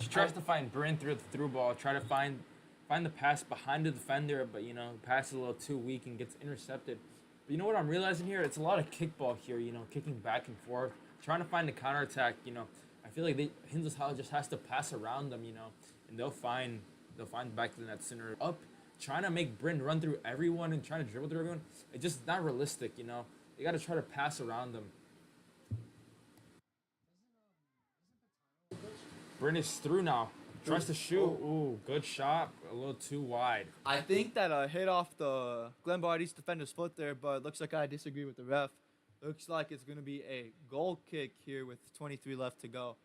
She tries to find Bryn through the through ball, try to find the pass behind the defender, but pass is a little too weak and gets intercepted. But you know what I'm realizing here? It's a lot of kickball here, kicking back and forth, trying to find the counterattack. I feel like Hinsdale just has to pass around them, and they'll find back to the net sooner. Up, trying to make Bryn run through everyone and trying to dribble through everyone. It's just not realistic, They got to try to pass around them. Bryn is through now. Tries to shoot. Ooh, good shot. A little too wide. I think that hit off the Glenbard East defender's foot there, but looks like I disagree with the ref. Looks like it's going to be a goal kick here with 23 left to go.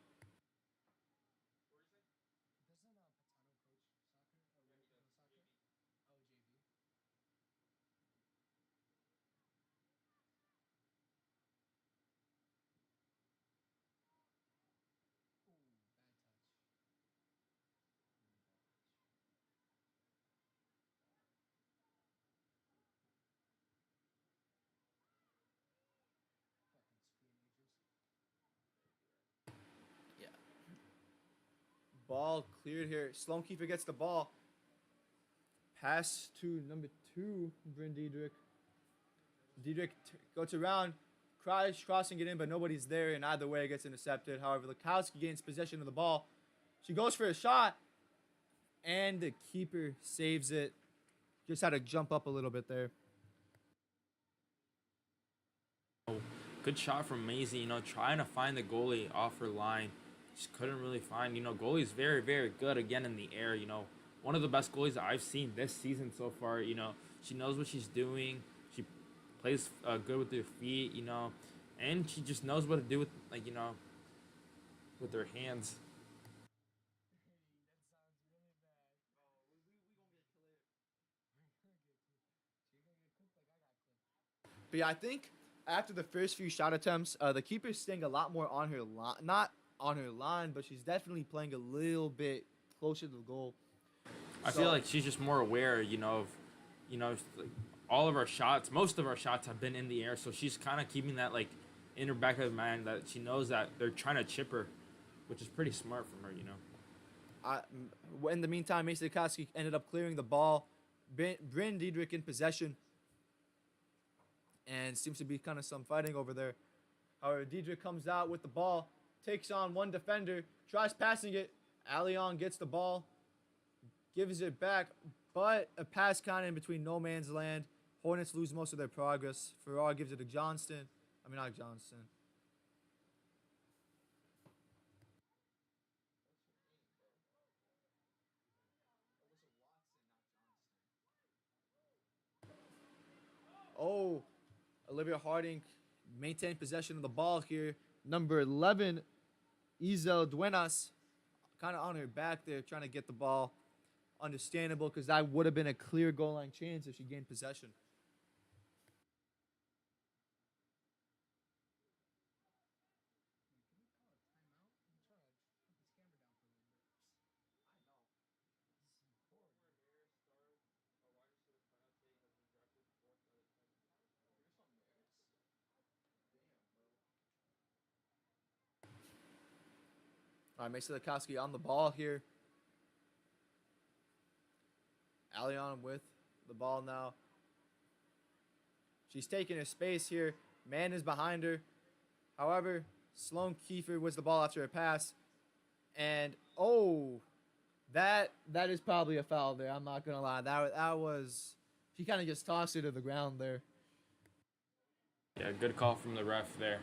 Ball cleared here. Sloan Keefer gets the ball. Pass to number 2, Bryn Diedrich. Diedrich goes around, crossing it in, but nobody's there, and either way it gets intercepted. However, Lukowski gains possession of the ball. She goes for a shot, and the keeper saves it. Just had to jump up a little bit there. Good shot from Maisie, trying to find the goalie off her line. Just couldn't really find, goalie's very, very good again in the air, One of the best goalies that I've seen this season so far, She knows what she's doing. She plays good with her feet, And she just knows what to do with, with her hands. But yeah, I think after the first few shot attempts, the keeper's staying a lot more on her line. Not on her line, but she's definitely playing a little bit closer to the goal. I feel like she's just more aware, of, all of our shots, most of our shots have been in the air, so she's kind of keeping that, in her back of the mind that she knows that they're trying to chip her, which is pretty smart from her, In the meantime, Macy Lukowski ended up clearing the ball. Bryn Diedrich in possession. And seems to be kind of some fighting over there. However, Diedrich comes out with the ball, takes on one defender, tries passing it. Allion gets the ball, gives it back, but a pass kind of in between no man's land. Hornets lose most of their progress. Farrar gives it to Johnston. Not Johnston. Oh, Olivia Harding maintained possession of the ball here. Number 11, Isel Duenas, kind of on her back there, trying to get the ball. Understandable, because that would have been a clear goal line chance if she gained possession. All right, Macy Lukowski on the ball here. Allion with the ball now. She's taking her space here. Man is behind her. However, Sloan Kiefer was the ball after a pass. And, oh, that is probably a foul there. I'm not going to lie. That was, she kind of just tossed her to the ground there. Yeah, good call from the ref there.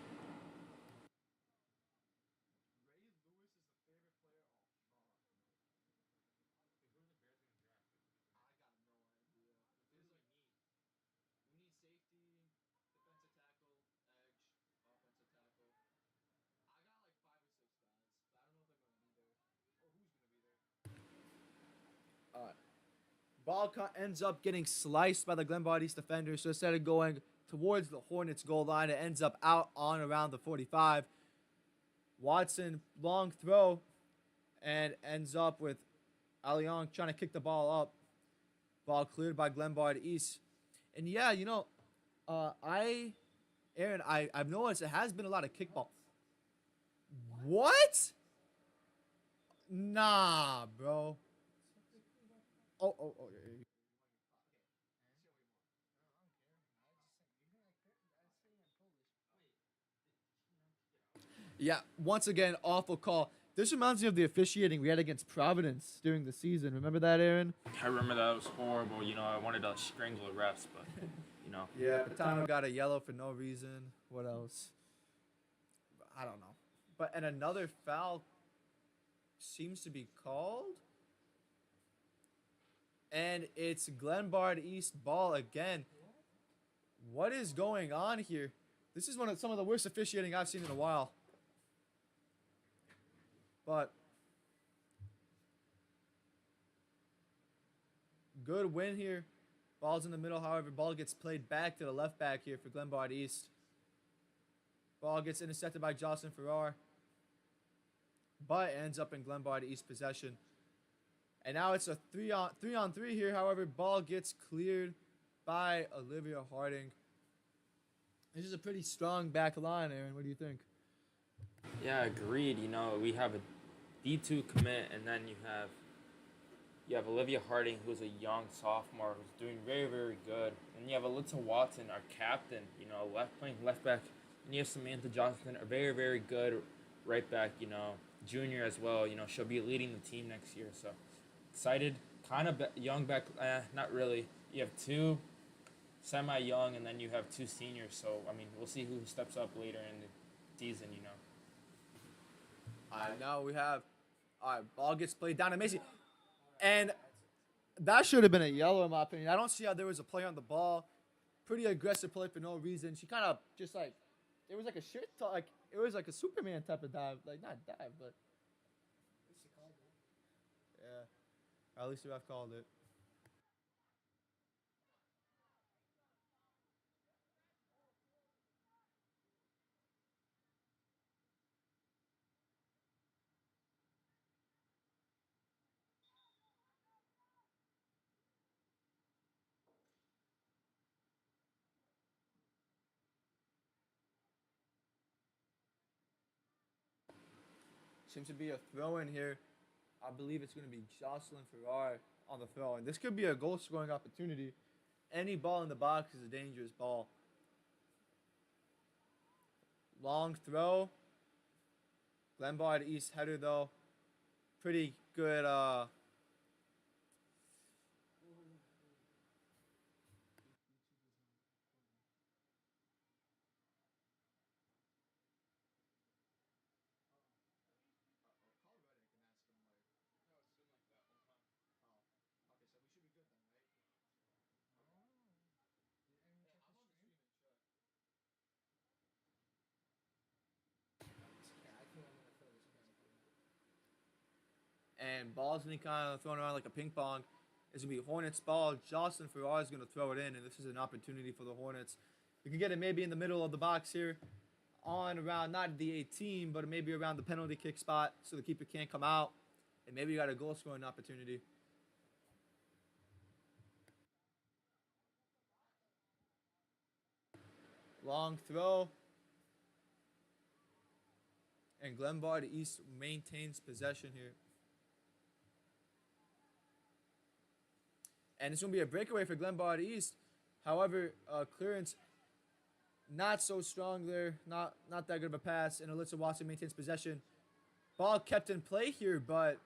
Ends up getting sliced by the Glenbard East defender. So instead of going towards the Hornets goal line, it ends up out on around the 45. Watson, long throw, and ends up with Allion trying to kick the ball up. Ball cleared by Glenbard East. And yeah, you know, Aaron, I've noticed it has been a lot of kickball. What? Nah, bro. Oh. Yeah, once again, awful call. This reminds me of the officiating we had against Providence during the season. Remember that, Aaron? I remember that was horrible. You know, I wanted to strangle the refs, but, you know. Yeah, Patano got a yellow for no reason. What else? I don't know. And another foul seems to be called. And it's Glenbard East ball again. What is going on here? This is some of the worst officiating I've seen in a while. But good win here. Ball's in the middle, however, ball gets played back to the left back here for Glenbard East. Ball gets intercepted by Jocelyn Farrar, but ends up in Glenbard East possession. And now it's a 3-on-3 here. However, ball gets cleared by Olivia Harding. This is a pretty strong back line, Aaron. What do you think? Yeah, agreed. You know, we have a D2 commit, and then you have Olivia Harding, who's a young sophomore who's doing very, very good. And you have Alyssa Watson, our captain, you know, playing left back. And you have Samantha Johnson, a very, very good right back, you know, junior as well. You know, she'll be leading the team next year. So excited, kind of young back, not really. You have two semi-young, and then you have two seniors. So, I mean, we'll see who steps up later in the season, you know. Now we have, ball gets played down to Macy. And that should have been a yellow in my opinion. I don't see how there was a play on the ball. Pretty aggressive play for no reason. She kind of just like, it was like a it was like a Superman type of dive. Like, not dive, but. Yeah. At least the ref called it. Seems to be a throw in here. I believe it's going to be Jocelyn Farrar on the throw. And this could be a goal scoring opportunity. Any ball in the box is a dangerous ball. Long throw. Glenbard East header though. Pretty good and ball's being kind of thrown around like a ping pong. It's going to be Hornets ball. Jocelyn Farrar is going to throw it in, and this is an opportunity for the Hornets. You can get it maybe in the middle of the box here on around, not the 18, but maybe around the penalty kick spot so the keeper can't come out, and maybe you got a goal scoring opportunity. Long throw. And Glenbard East maintains possession here. And it's going to be a breakaway for Glenbard East. However, clearance not so strong there. Not that good of a pass. And Alyssa Watson maintains possession. Ball kept in play here, but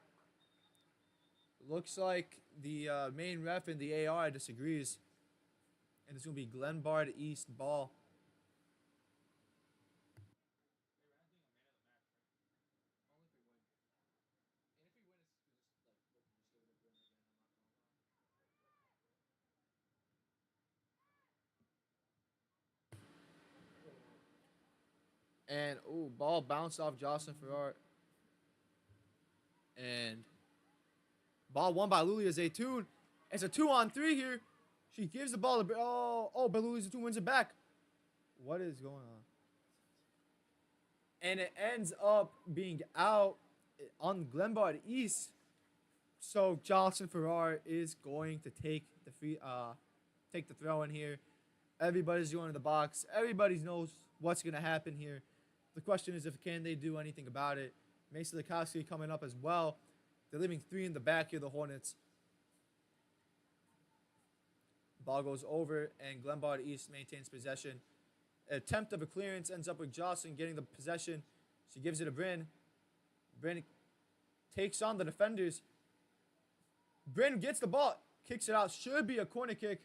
looks like the main ref and the AR disagrees. And it's going to be Glenbard East ball. And, ooh, ball bounced off Jocelyn Farrar. And ball won by Lulia Zaytoun. It's a 2-on-3 here. She gives the ball to, but Lulia Zaytoun wins it back. What is going on? And it ends up being out on Glenbard East. So Jocelyn Farrar is going to take the throw in here. Everybody's going to the box. Everybody knows what's going to happen here. The question is, can they do anything about it? Mason Lukowski coming up as well. They're leaving 3 in the back here, the Hornets. Ball goes over, and Glenbard East maintains possession. Attempt of a clearance ends up with Jocelyn getting the possession. She gives it to Bryn. Bryn takes on the defenders. Bryn gets the ball, kicks it out. Should be a corner kick.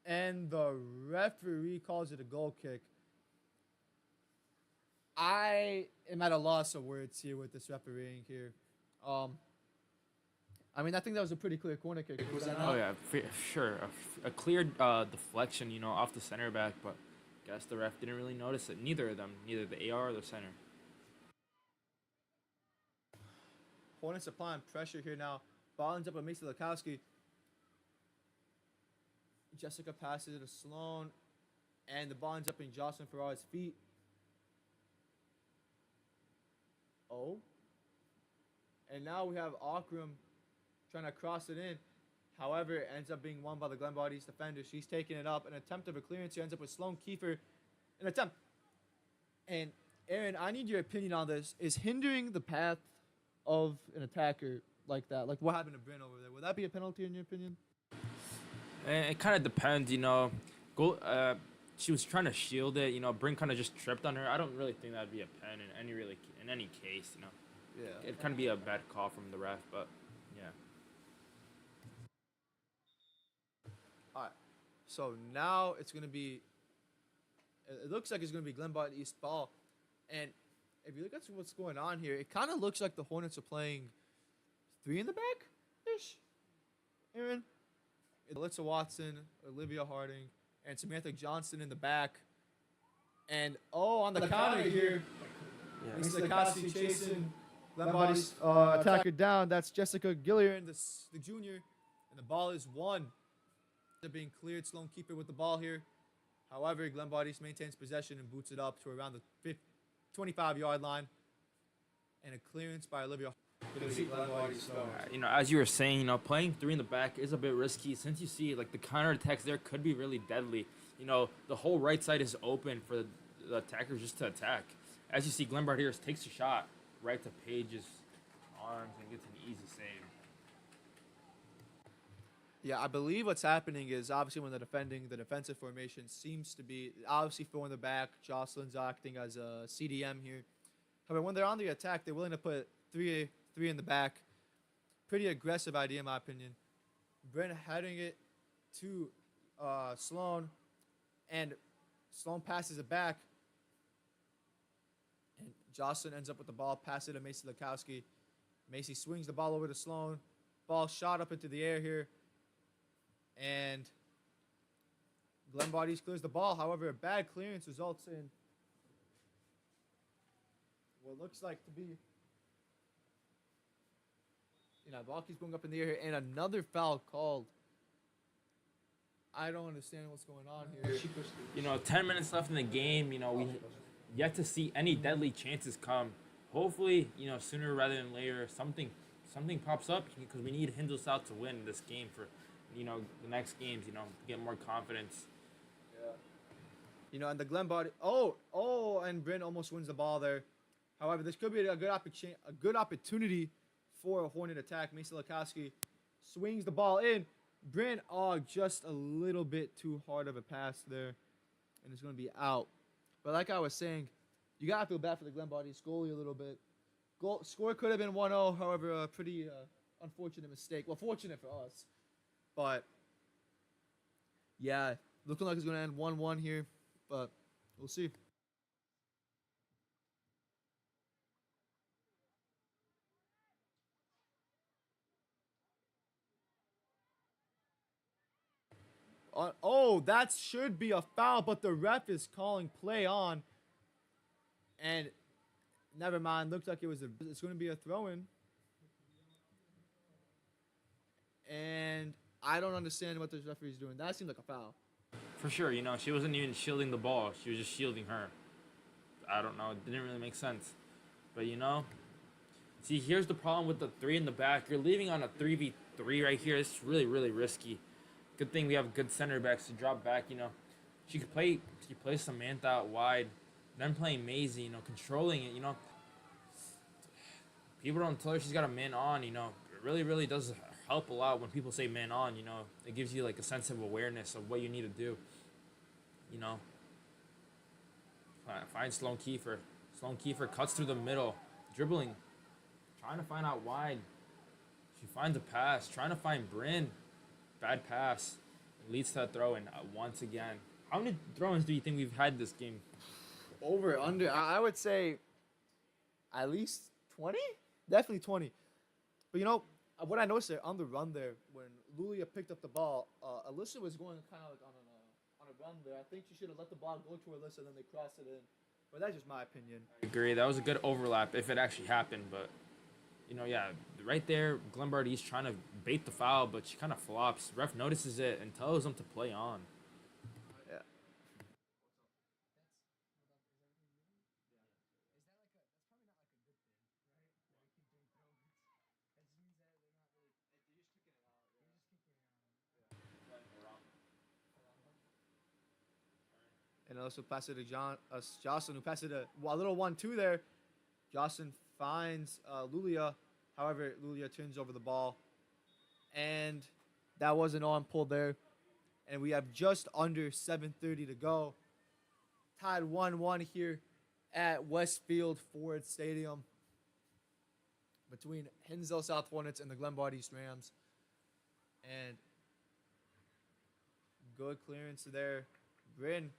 And the referee calls it a goal kick. I am at a loss of words here with this refereeing here. I mean, I think that was a pretty clear corner kick. Oh yeah, sure. A clear deflection, off the center back, but I guess the ref didn't really notice it. Neither of them, neither the AR or the center. Hornets applying pressure here now. Ball ends up with Mason Lukowski. Jessica passes it to Sloan, and the ball ends up in Jocelyn Farrar's feet. Oh. And now we have Akram trying to cross it in. However, it ends up being won by the Glenbard East defender. She's taking it up. An attempt of a clearance here ends up with Sloan Kiefer. An attempt. And Aaron, I need your opinion on this. Is hindering the path of an attacker like that, like what happened to Bryn over there, would that be a penalty in your opinion? It kind of depends, Goal. She was trying to shield it. Bryn kind of just tripped on her. I don't really think that'd be a pen in any case. Yeah. It'd kind of be a bad call from the ref, but yeah. All right. So now it's gonna be. It looks like it's gonna be Glenbard East ball, and if you look at what's going on here, it kind of looks like the Hornets are playing 3 in the back ish. Aaron. Alyssa Watson, Olivia Harding, and Samantha Johnston in the back. And, on the counter here, Mr. Lukowski chasing Glenbody's attacker down. That's Jessica Gilliard, the junior. And the ball is won. They're being cleared. Sloan Keeper with the ball here. However, Glenbard maintains possession and boots it up to around the 25-yard line. And a clearance by Olivia. As you were saying, playing 3 in the back is a bit risky since you see the counter attacks there could be really deadly. The whole right side is open for the attackers just to attack. As you see, Glenbard here takes a shot right to Paige's arms and gets an easy save. Yeah, I believe what's happening is obviously when they're defending, the defensive formation seems to be obviously 4 in the back. Jocelyn's acting as a CDM here. However, when they're on the attack, they're willing to put 3 in the back. Pretty aggressive idea, in my opinion. Brent heading it to Sloan, and Sloan passes it back. And Jocelyn ends up with the ball, pass it to Macy Lukowski. Macy swings the ball over to Sloan. Ball shot up into the air here. And Glenbard East clears the ball. However, a bad clearance results in what looks like to be ball keeps going up in the air here, and another foul called. I don't understand what's going on here. 10 minutes left in the game. We yet to see any deadly chances come. Hopefully, sooner rather than later, something pops up because we need Hinsdale South to win this game for, the next games. Get more confidence. Yeah. And the Glenbard. And Bryn almost wins the ball there. However, this could be a good opportunity for a Hornet attack. Mason Lukowski swings the ball in. Bryn, oh, just a little bit too hard of a pass there, and it's going to be out. But like I was saying, you got to feel bad for the Glenbard East goalie a little bit. Score could have been 1-0, however, a pretty unfortunate mistake. Well, fortunate for us. But, yeah, looking like it's going to end 1-1 here, but we'll see. Oh, that should be a foul, but the ref is calling play on. And never mind, looks like it's going to be a throw-in. And I don't understand what this referee is doing. That seemed like a foul. For sure, you know, she wasn't even shielding the ball. She was just shielding her. I don't know. It didn't really make sense. But, you know, see, here's the problem with the 3 in the back. You're leaving on a 3v3 right here. It's really, really risky. Good thing we have good center backs to drop back, you know. She could play Samantha out wide. Then playing Maisie, you know, controlling it, you know. People don't tell her she's got a man on, you know. It really, really does help a lot when people say man on, you know. It gives you like a sense of awareness of what you need to do, you know. Find Sloan Kiefer. Sloan Kiefer cuts through the middle, dribbling, trying to find out wide. She finds a pass, trying to find Bryn. Bad pass. It leads to a throw-in once again. How many throw-ins do you think we've had this game? Over, under, I would say at least 20? Definitely 20. But you know, what I noticed there on the run there, when Lulia picked up the ball, Alyssa was going kind of like on a run there. I think she should have let the ball go to Alyssa, then they crossed it in. But that's just my opinion. I agree. That was a good overlap if it actually happened. But, you know, yeah, right there, Glenbard East trying to bait the foul, but she kind of flops. Ref notices it and tells them to play on. Yeah. And also pass it to Jocelyn, who passed it a little 1-2 there. Jocelyn finds Lulia. However, Lulia turns over the ball. And that was an on pull there. And we have just under 7:30 to go. Tied 1-1 here at Westfield Ford Stadium between Hinsdale South Hornets and the Glenbard East Rams. And good clearance there. Bryn.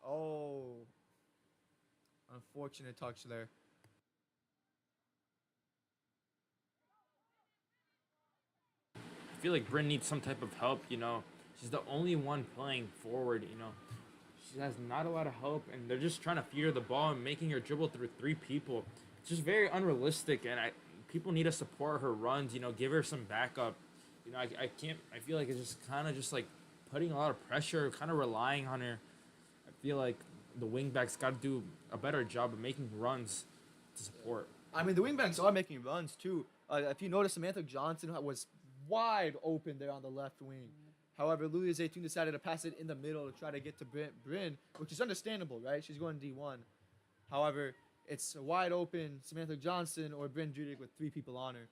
Oh, unfortunate touch there. I feel like Bryn needs some type of help, you know. She's the only one playing forward, you know. She has not a lot of help, and they're just trying to feed her the ball and making her dribble through 3 people. It's just very unrealistic, and people need to support her runs, you know, give her some backup. You know, I feel like it's just kind of just like putting a lot of pressure, kind of relying on her. I feel like the wingbacks got to do a better job of making runs to support. I mean, the wingbacks are making runs too. If you notice, Samantha Johnson was wide open there on the left wing. However, Lulia Zaytoun decided to pass it in the middle to try to get to Bryn, which is understandable, right? She's going D1. However, it's a wide open Samantha Johnson or Bryn Judick with 3 people on her.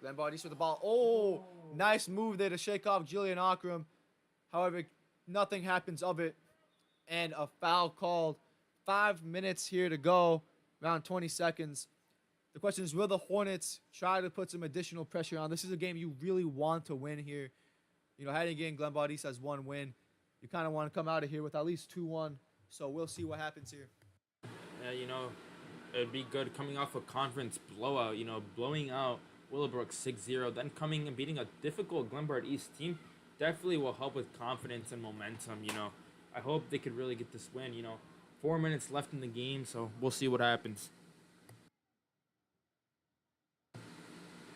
Glenbard East with the ball. Oh, nice move there to shake off Jillian Akram. However, nothing happens of it. And a foul called. 5 minutes here to go. Around 20 seconds. The question is, will the Hornets try to put some additional pressure on? This is a game you really want to win here. You know, heading again, Glenbard East has 1 win. You kind of want to come out of here with at least 2-1. So we'll see what happens here. Yeah, you know, it'd be good coming off a conference blowout, you know, blowing out Willowbrook 6-0, then coming and beating a difficult Glenbard East team definitely will help with confidence and momentum, you know. I hope they could really get this win, you know. 4 minutes left in the game, so we'll see what happens.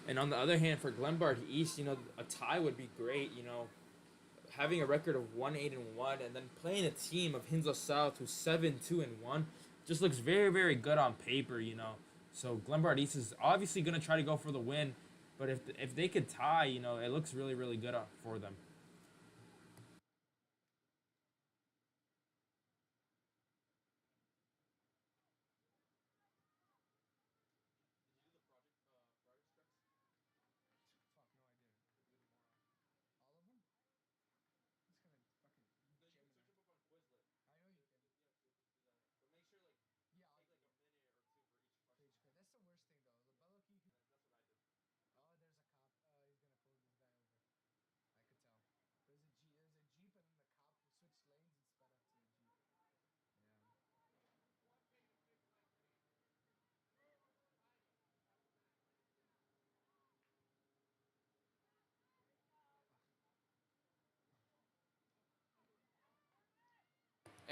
And on the other hand, for Glenbard East, a tie would be great. Having a record of 1-8-1, and then playing a team of Hinsdale South who's 7-2-1, just looks very, very good on paper. So Glenbard East is obviously gonna try to go for the win, but if they could tie, it looks really, really good for them.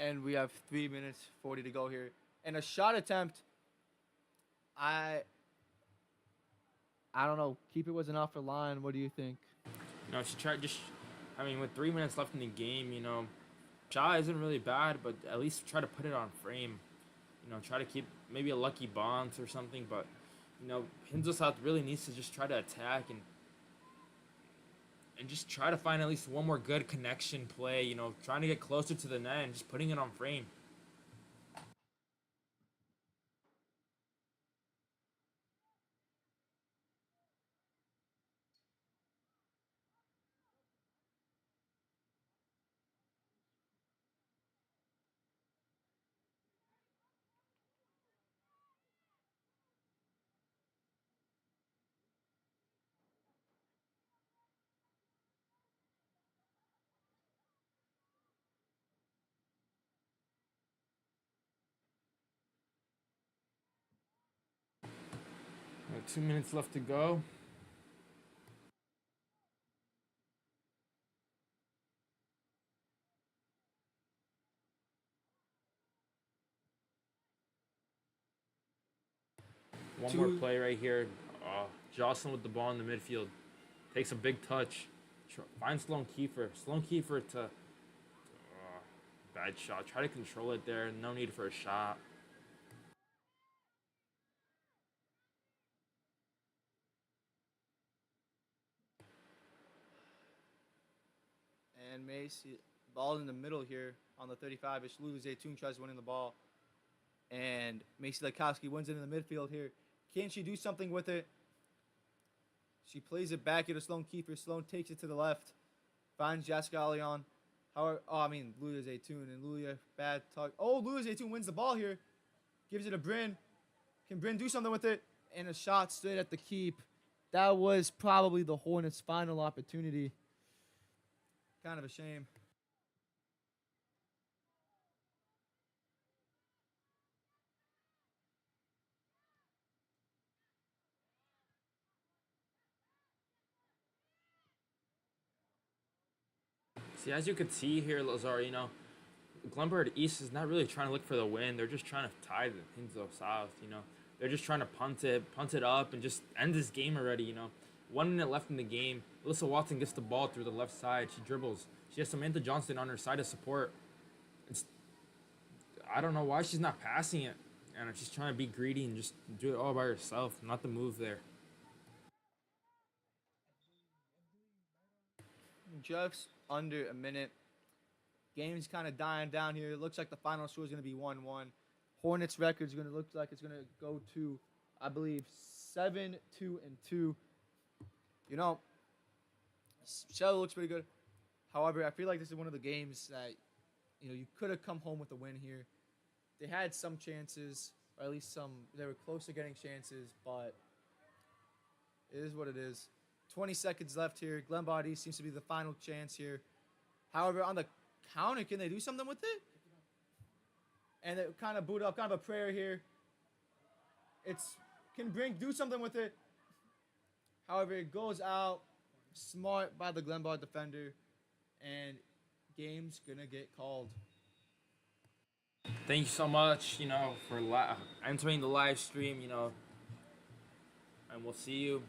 And we have 3 minutes 40 to go here. And a shot attempt. I don't know. Keeper wasn't off the line. What do you think? She tried with 3 minutes left in the game, shot isn't really bad, but at least try to put it on frame. Try to keep maybe a lucky bounce or something, but Hinsdale South really needs to just try to attack and just try to find at least one more good connection play, trying to get closer to the net and just putting it on frame. We have 2 minutes left to go. One more play right here. Jocelyn with the ball in the midfield. Takes a big touch. Finds Sloan Kiefer. Sloan Kiefer to... bad shot. Try to control it there. No need for a shot. And Macy, ball in the middle here on the 35-ish. Lulu Zaytoon tries winning the ball. And Macy Lekowski wins it in the midfield here. Can she do something with it? She plays it back into Sloan Kiefer. Sloan takes it to the left. Finds Jessica Alion. Lulu Zaytoon. And Lulia, bad talk. Oh, Lulu Zaytoon wins the ball here. Gives it to Bryn. Can Bryn do something with it? And a shot straight at the keep. That was probably the Hornets' final opportunity. Kind of a shame. See, as you could see here, Lazar, Glenbard East is not really trying to look for the win. They're just trying to tie the Hinsdale South, They're just trying to punt it up, and just end this game already, 1 minute left in the game. Alyssa Watson gets the ball through the left side. She dribbles. She has Samantha Johnston on her side of support. I don't know why she's not passing it. And she's trying to be greedy and just do it all by herself. Not the move there. Just under a minute. Game's kind of dying down here. It looks like the final score is going to be 1-1. Hornets record is going to look like it's going to go to, I believe, 7-2-2. Shell looks pretty good. However, I feel like this is one of the games that, you could have come home with a win here. They had some chances, or at least some. They were close to getting chances, but it is what it is. 20 seconds left here. Glenbard East seems to be the final chance here. However, on the counter, can they do something with it? And it kind of boot up, kind of a prayer here. Can Brink do something with it? However, it goes out. Smart by the Glenbard defender. And game's going to get called. thank you so much, you know, for entering the live stream, you know, and we'll see you